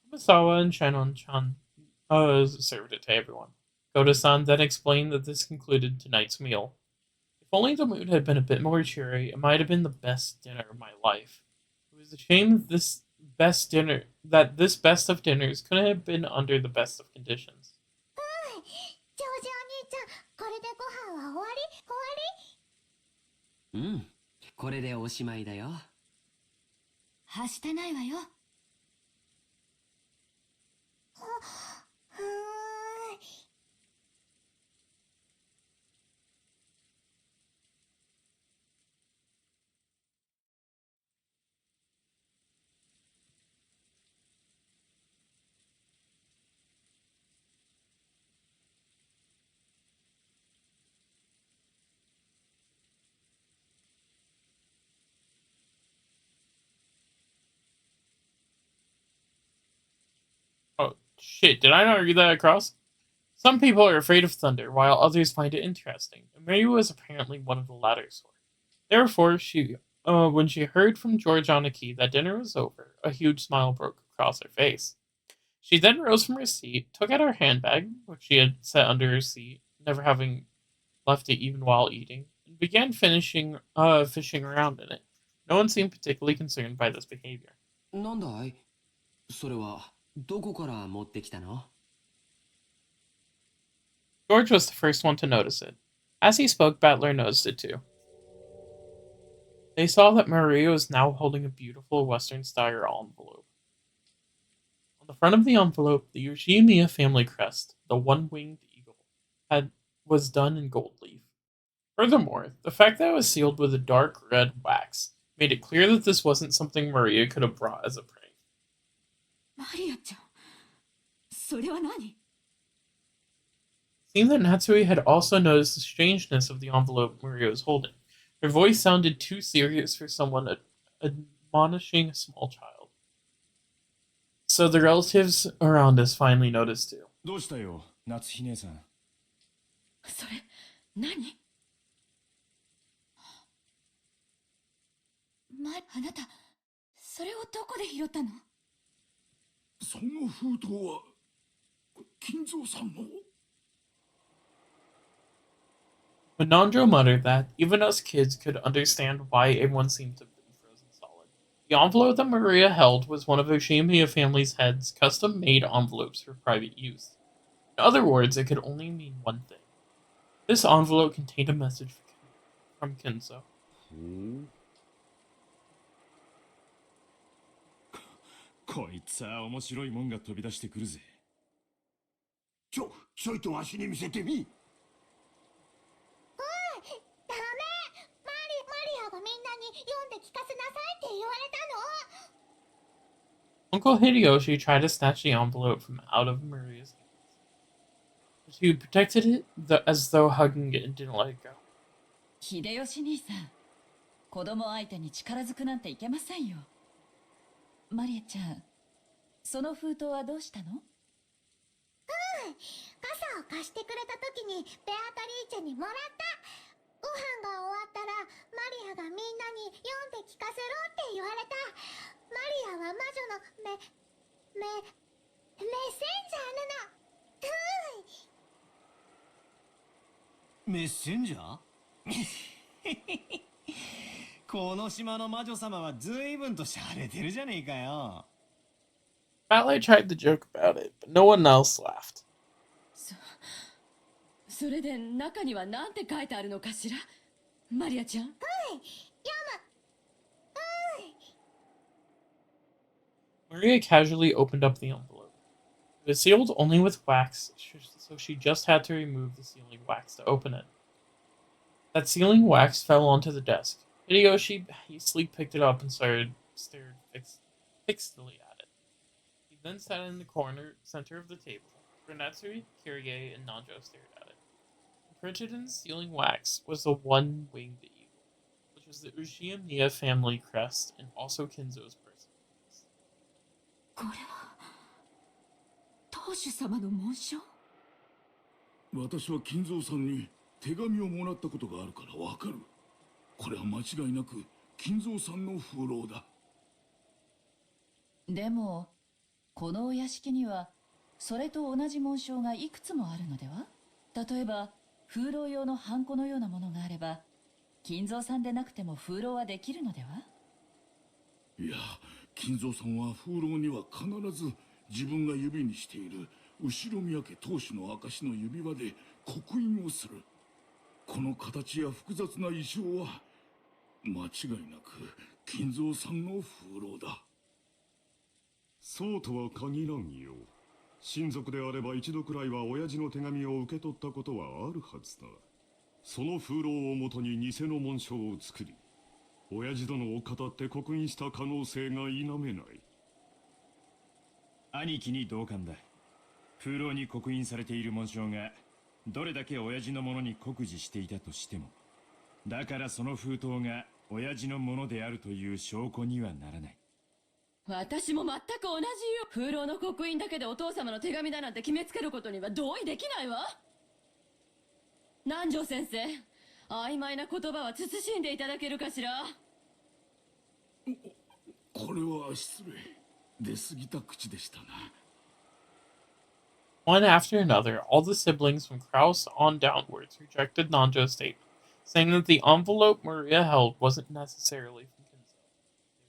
Kumasawa and Shannon-chan served it to everyone. Koda-san then explained that this concluded tonight's meal. If only the mood had been a bit more cheery, it might have been the best dinner of my life. It was a shame this best of dinners couldn't have been under the best of conditions. ジョージお兄ちゃん、これでご飯は終わり？うん、これでおしまいだよ。はしてないわよ。Oh, shit, did I not read that across? Some people are afraid of thunder, while others find it interesting, and Mary was apparently one of the latter sort. Therefore, when she heard from George Anaki that dinner was over, a huge smile broke across her face. She then rose from her seat, took out her handbag, which she had set under her seat, never having left it even while eating, and began fishing around in it. No one seemed particularly concerned by this behavior. なんだい？それはどこから持ってきたの？ George was the first one to notice it. As he spoke, Battler noticed it too. They saw that Maria was now holding a beautiful Western style envelope. On the front of the envelope, the Yoshimiya family crest, the one-winged eagle, was done in gold leaf. Furthermore, the fact that it was sealed with a dark red wax made it clear that this wasn't something Maria could have brought as a prank. マリアちゃん、それは何？ It seemed that Natsui had also noticed the strangeness of the envelope Maria was holding. Her voice sounded too serious for someone admonishing a small child. So the relatives around us finally noticed too. どうしたよ、夏日姉さん。それ、何？あなた、それをどこで拾ったの？その封筒は金蔵さんの。 When Nandro muttered that, even us kids could understand why everyone seemed to have been frozen solid. The envelope that Maria held was one of Oshimiya family's head's custom-made envelopes for private use. In other words, it could only mean one thing. This envelope contained a message from Kinzo. こいつは面白いもんが飛び出してくるぜ。ちょいとわしに見せてみ。ダメ。マリアがみんなに読んで聞かせなさいって言われたの。 Uncle Hideyoshi tried to snatch the envelope from out of Maria's hands, but he protected it as though hugging it and didn't let it go. 秀吉兄さん、子供相手に力ずくなんていけませんよ。マリアちゃん、その封筒はどうしたの？傘を貸してくれた時にベアトリーチェにもらった。ご飯が終わったらマリアがみんなに読んで聞かせろって言われた。マリアは魔女のメッセンジャーなの。メッセンジャーこの島の魔女様は随分と洒落てるじゃねえかよ。Spotlight tried to joke about it, but no one else laughed. それで中には何て書いてあるのかしら？マリアちゃん。読む。Maria casually opened up the envelope. It was sealed only with wax, so she just had to remove the sealing wax to open it. That sealing wax fell onto the desk. Hideyoshi hastily picked it up and stared fixedly at it. He then sat in the center of the table, where Natsui, Kyrie, and Nanjo stared at it. Printed in the sealing wax was the one-winged eagle, which was the Ushiyamiya family crest and also Kinzo's person. これは当主様の紋章？私は金蔵さんに手紙をもらったことがあるからわかる。これは間違いなく金蔵さんの風浪だ。でも、このお屋敷にはそれと同じ紋章がいくつもあるのでは？例えば風浪用のハンコのようなものがあれば、金蔵さんでなくても風浪はできるのでは？いや、金蔵さんは風浪には必ず自分が指にしている後ろ宮家当主の証の指輪で刻印をする。この形や複雑な衣装は間違いなく金蔵さんの風浪だ。そうとは限らんよ。親族であれば一度くらいは親父の手紙を受け取ったことはあるはずだ。その風浪をもとに偽の紋章を作り、親父殿を語って刻印した可能性が否めない。兄貴に同感だ。風浪に刻印されている紋章がどれだけ親父のものに酷似していたとしても、だからその封筒が親父のものであるという証拠にはならない。私も全く同じよ。風浪の刻印だけでお父様の手紙だなんて決めつけることには同意できないわ。南條先生、曖昧な言葉は慎んでいただけるかしら。これは失礼。出過ぎた口でしたな。One after another, all the siblings from Kraus on downwards rejected Nanjo's statement, saying that the envelope Maria held wasn't necessarily from Kinzo.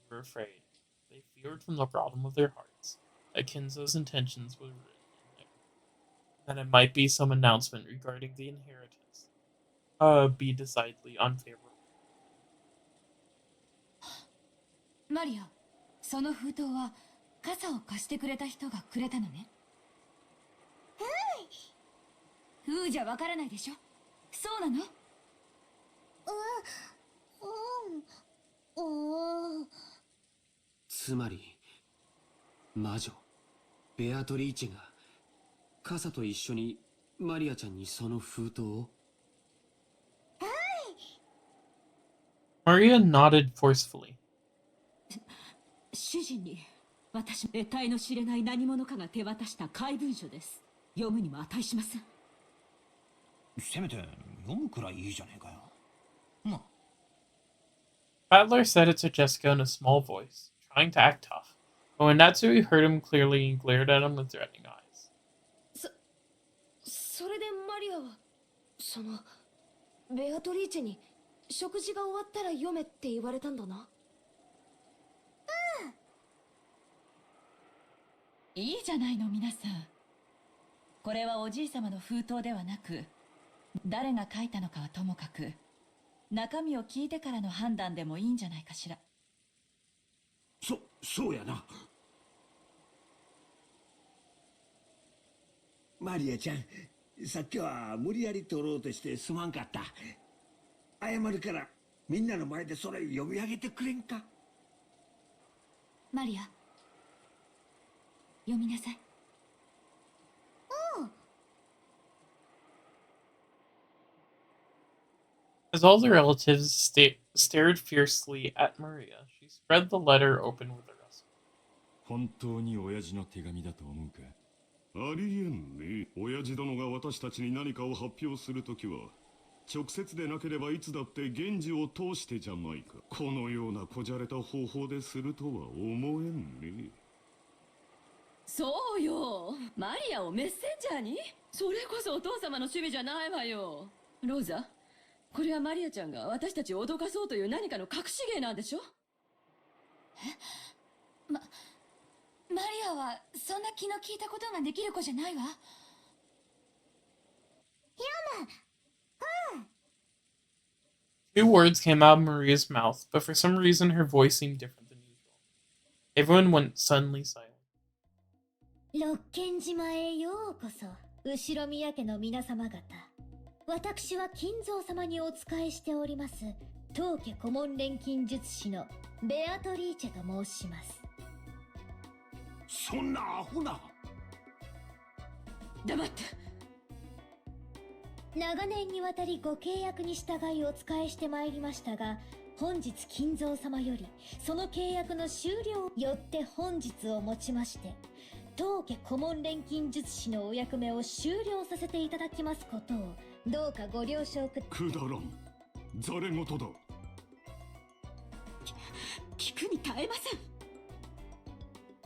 They were afraid. They feared from the bottom of their hearts that Kinzo's intentions were written in there. That it might be some announcement regarding the inheritance. Be decidedly unfavorable. マリア、その封筒は傘を貸してくれた人がくれたのね。じゃわからないでしょ。そうなの？つまり魔女。ベアトリーチェが傘と一緒にマリアちゃんにその封筒を？ Maria nodded forcefully. 主人に私得体の知れない何者かが手渡した怪文書です。読むにも値しません。せめて読むくらいいいじゃねえかよ。な。Battler said it to Jessica in a small voice, trying to act tough, but when Natsui heard him clearly and glared at him with threatening eyes. それでマリアはベアトリーチェに食事が終わったら読めって言われたんだな。いいじゃないの皆さん。これはおじい様の封筒ではなく、誰が書いたのかはともかく、中身を聞いてからの判断でもいいんじゃないかしら。そうやな。マリアちゃん、さっきは無理やり取ろうとしてすまんかった。謝るからみんなの前でそれ読み上げてくれんか。マリア、読みなさい。As all the relatives stared fiercely at Maria, she spread the letter open with a rustle. 本当に親父の手紙だと思うか？ありえんね。親父殿が私たちに何かを発表するときは直接でなければいつだって源氏を通してじゃないか。このようなこじゃれた方法でするとは思えんね。そうよ、マリアをメッセンジャーに？それこそお父様の趣味じゃないわよ。ローザ、これはマリアちゃんが私たちを脅かそうという何かの隠し芸なんでしょ？マリアはそんな気の利いたことができる子じゃないわ。Two words came out of Maria's mouth, but for some reason her voice seemed different than usual. Everyone went suddenly silent. 六軒島へようこそ、後ろ宮家の皆様方。私は金蔵様にお仕えしております、当家顧問錬金術師のベアトリーチェと申します。そんなアホな。黙って。長年にわたりご契約に従いお仕えしてまいりましたが、本日金蔵様よりその契約の終了よって本日をもちまして、当家顧問錬金術師のお役目を終了させていただきますことをどうかご了承くだらん。ざれ言だ。聞くに耐えません。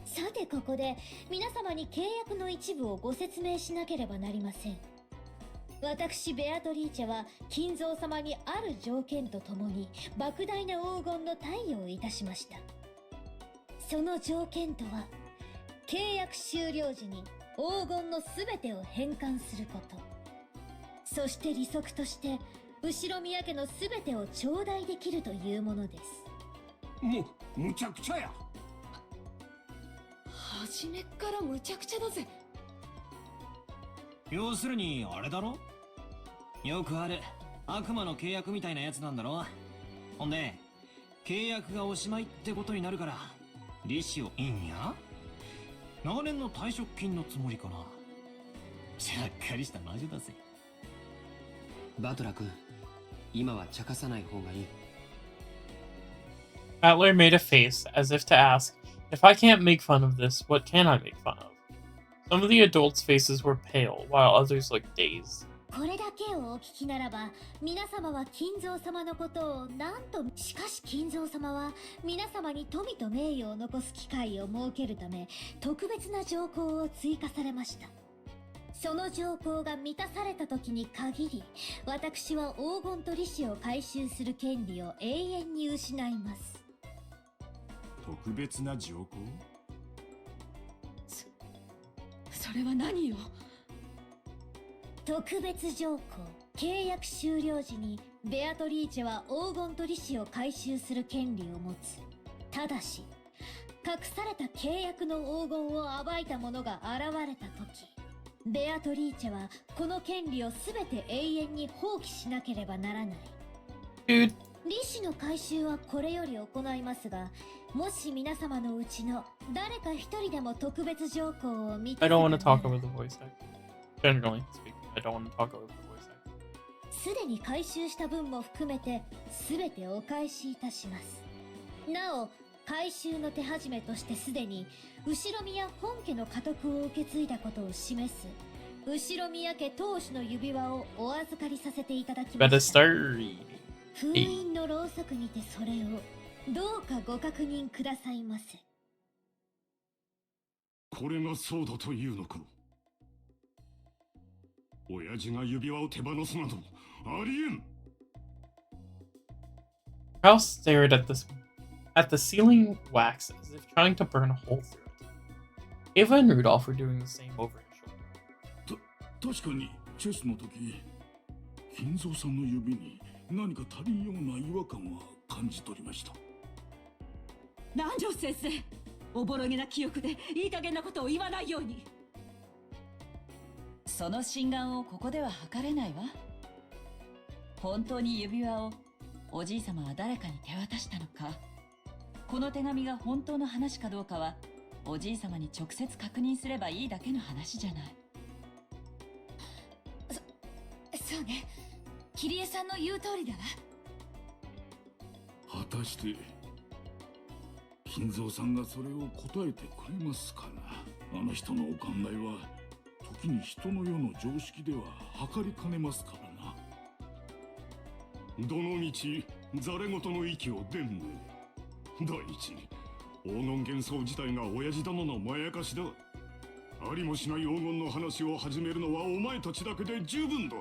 さてここで皆様に契約の一部をご説明しなければなりません。私ベアトリーチェは金蔵様にある条件とともに莫大な黄金の貸与をいたしました。その条件とは、契約終了時に黄金のすべてを返還すること、そして利息として後ろ宮家のすべてを頂戴できるというものです。むちゃくちゃや。初めっからむちゃくちゃだぜ。要するにあれだろ、よくある悪魔の契約みたいなやつなんだろ。ほんで契約がおしまいってことになるから利子をいいんや。長年の退職金のつもりかな。ちゃっかりした魔女だぜ。バトラ君、今は茶化さない方がいい。Battler made a face, as if to ask, if I can't make fun of this, what can I make fun of? Some of the adults' faces were pale, while others looked dazed. これだけをお聞きならば、皆様は金蔵様のことをなんと、しかし金蔵様は皆様に富と名誉を残す機会を設けるため、特別な条項を追加されました。その条項が満たされた時に限り、私は黄金と利子を回収する権利を永遠に失います。特別な条項？それは何よ？特別条項、契約終了時にベアトリーチェは黄金と利子を回収する権利を持つ。ただし、隠された契約の黄金を暴いた者が現れた時、ベアトリーチェはこの権利を全て永遠に放棄しなければならない。利子の回収はこれより行いますが、もし皆様のうちの誰か一人でも特別条項を満た I せた don't な want to ら talk over the voice actor. Generally speaking, I don't want to talk over the voice actor. すでに回収した分も含めて全てお返しいたします。なお、回収の手始めとしてすでに後宮本家の家督を受け継いだことを示す後宮家当主の指輪をお預かりさせていただきま Better した。 start. 封印のろうそくにてそれをどうかご確認くださいませ。これがそうだというのか。親父が指輪を手放すなどありえん。 Kraus stared at the ceiling wax as if trying to burn a hole through it. Ava and Rudolph were doing the same over his shoulder. 確かにチェスの時、金蔵さんの指に何か足りんような違和感は感じ取りました。南條先生、おぼろげな記憶でいい加減なことを言わないように。その心眼をここでは測れないわ。本当に指輪をおじい様は誰かに手渡したのか、この手紙が本当の話かどうかはおじい様に直接確認すればいいだけの話じゃない。そうね、桐江さんの言う通りだわ。果たして金蔵さんがそれを答えてくれますかな。あの人のお考えは時に人の世の常識では測りかねますからな。どのみちざれ言の域を出んね。第一、黄金幻想自体が親父殿のまやかしだ。ありもしない黄金の話を始めるのはお前たちだけで十分だ。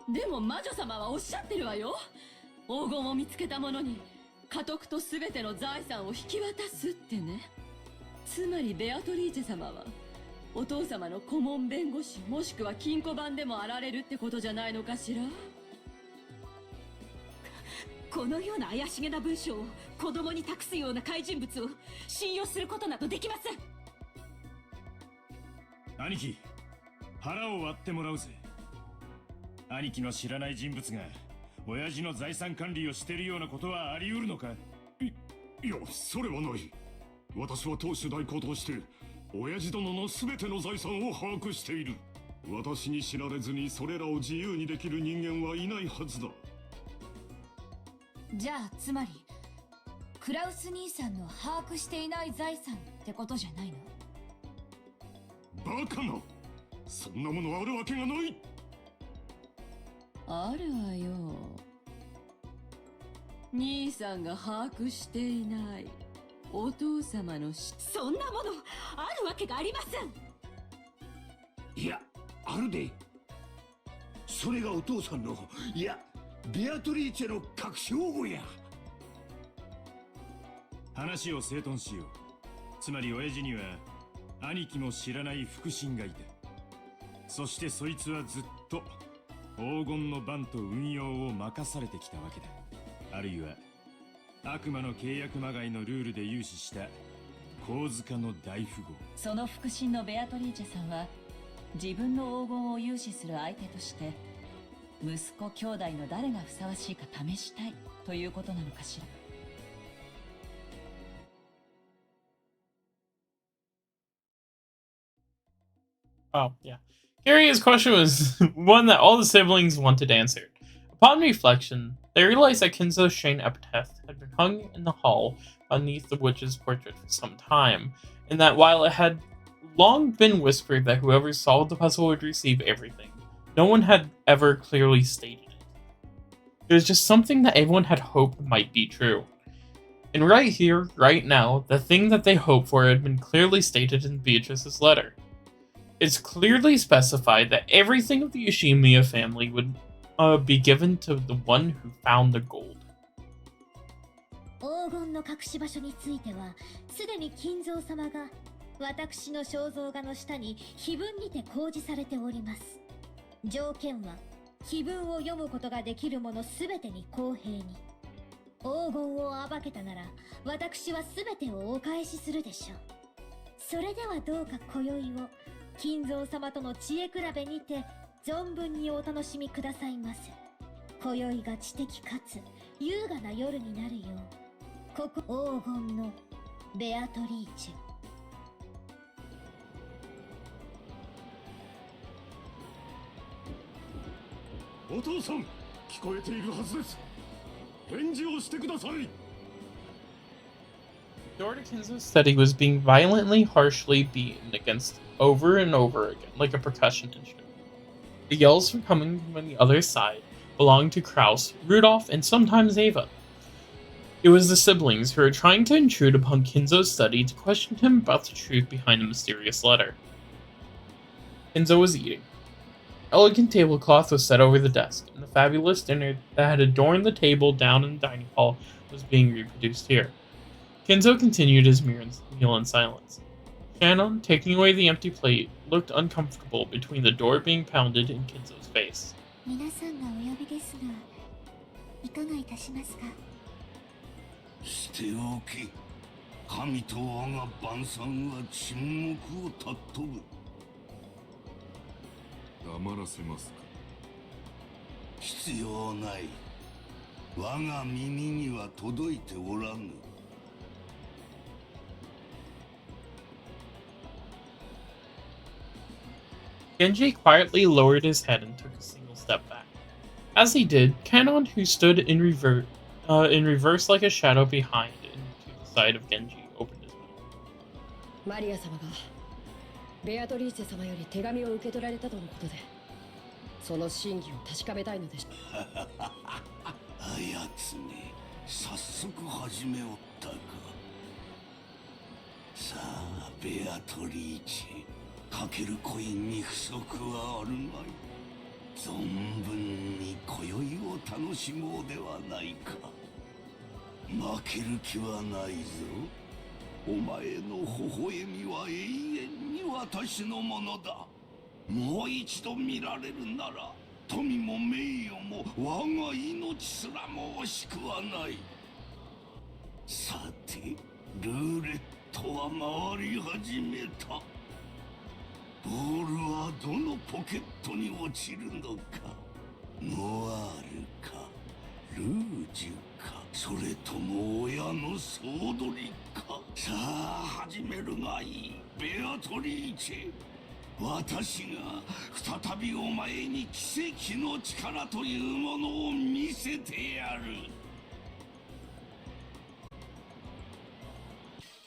でも魔女様はおっしゃってるわよ。黄金を見つけた者に家督と全ての財産を引き渡すってね。つまりベアトリーチェ様はお父様の顧問弁護士もしくは金庫番でもあられるってことじゃないのかしら。このような怪しげな文章を子供に託すような怪人物を信用することなどできません。兄貴、腹を割ってもらうぜ。兄貴の知らない人物が親父の財産管理をしているようなことはあり得るのか。いや、それはない。私は当主代行として親父殿の全ての財産を把握している。私に知られずにそれらを自由にできる人間はいないはずだ。じゃあつまりクラウス兄さんの把握していない財産ってことじゃないの？バカな、そんなものあるわけがない。あるわよ。兄さんが把握していないお父様のそんなものあるわけがありません。いや、あるで。それがお父さんの、いやベアトリーチェの隠し黄金や。話を整頓しよう。つまり親父には兄貴も知らない腹心がいた。そしてそいつはずっと黄金の番と運用を任されてきたわけだ。あるいは悪魔の契約まがいのルールで融資した神塚の大富豪。その腹心のベアトリーチェさんは自分の黄金を融資する相手として息子兄弟の誰がふさわしいか試したいということなのかしら。Oh, yeah. Carrie's question was one that all the siblings wanted answered. Upon reflection, they realized that Kinzo's Shane epitaph had been hung in the hall beneath the witch's portrait for some time, and that while it had long been whispered that whoever solved the puzzle would receive everything, no one had ever clearly stated it. It was just something that everyone had hoped might be true. And right here, right now, the thing that they hoped for had been clearly stated in Beatrice's letter. It's clearly specified that everything of the Yoshimiya family would be given to the one who found the gold. 黄金の隠し場所については、すでに金蔵様が私の肖像画の下に碑文にて公示されております。条件は、碑文を読むことができる者すべてに公平に。黄金を暴けたなら、私はすべてをお返しするでしょう。それではどうか今宵を、金蔵様との知恵比べにて存分にお楽しみくださいませ。今宵が知的かつ優雅な夜になるよう、ここ黄金のベアトリーチェ。お父さん、聞こえているはずです。返事をしてください。 The door to Kinzo's study was being violently, harshly beaten against over and over again, like a percussion instrument. The yells were coming from the other side belonged to Kraus, Rudolph, and sometimes Ava. It was the siblings who were trying to intrude upon Kinzo's study to question him about the truth behind the mysterious letter. Kinzo was eating. Elegant tablecloth was set over the desk, and the fabulous dinner that had adorned the table down in the dining hall was being reproduced here. Kinzo continued his meal in silence. Shannon, taking away the empty plate, looked uncomfortable between the door being pounded in Kinzo's face. 皆さんがお呼びですが、いかがいたしますか？捨ておけ。神と我が晩餐は沈黙を尊ぶ。黙らせますか。必要ない。我が耳には届いておらぬ。Genji quietly lowered his head and took a single step back. As he did, Kanon, who stood in reverse like a shadow behind and to the side of Genji, opened his mouth. マリア様がベアトリーチェ様より手紙を受け取られたとのことで、その真偽を確かめたいのでした。あやつめ、早速始めおったか。さあ、ベアトリーチェ、かけるコインに不足はあるまい。存分に今宵を楽しもうではないか。負ける気はないぞ。お前の微笑みは永遠に私のものだ。もう一度見られるなら、富も名誉も我が命すらも惜しくはない。さて、ルーレットは回り始めた。ボールはどのポケットに落ちるのか。ノワールか、ルージュか、それとも親の総取りか。さあ始めるがいい、ベアトリーチェ。私が再びお前に奇跡の力というものを見せてやる。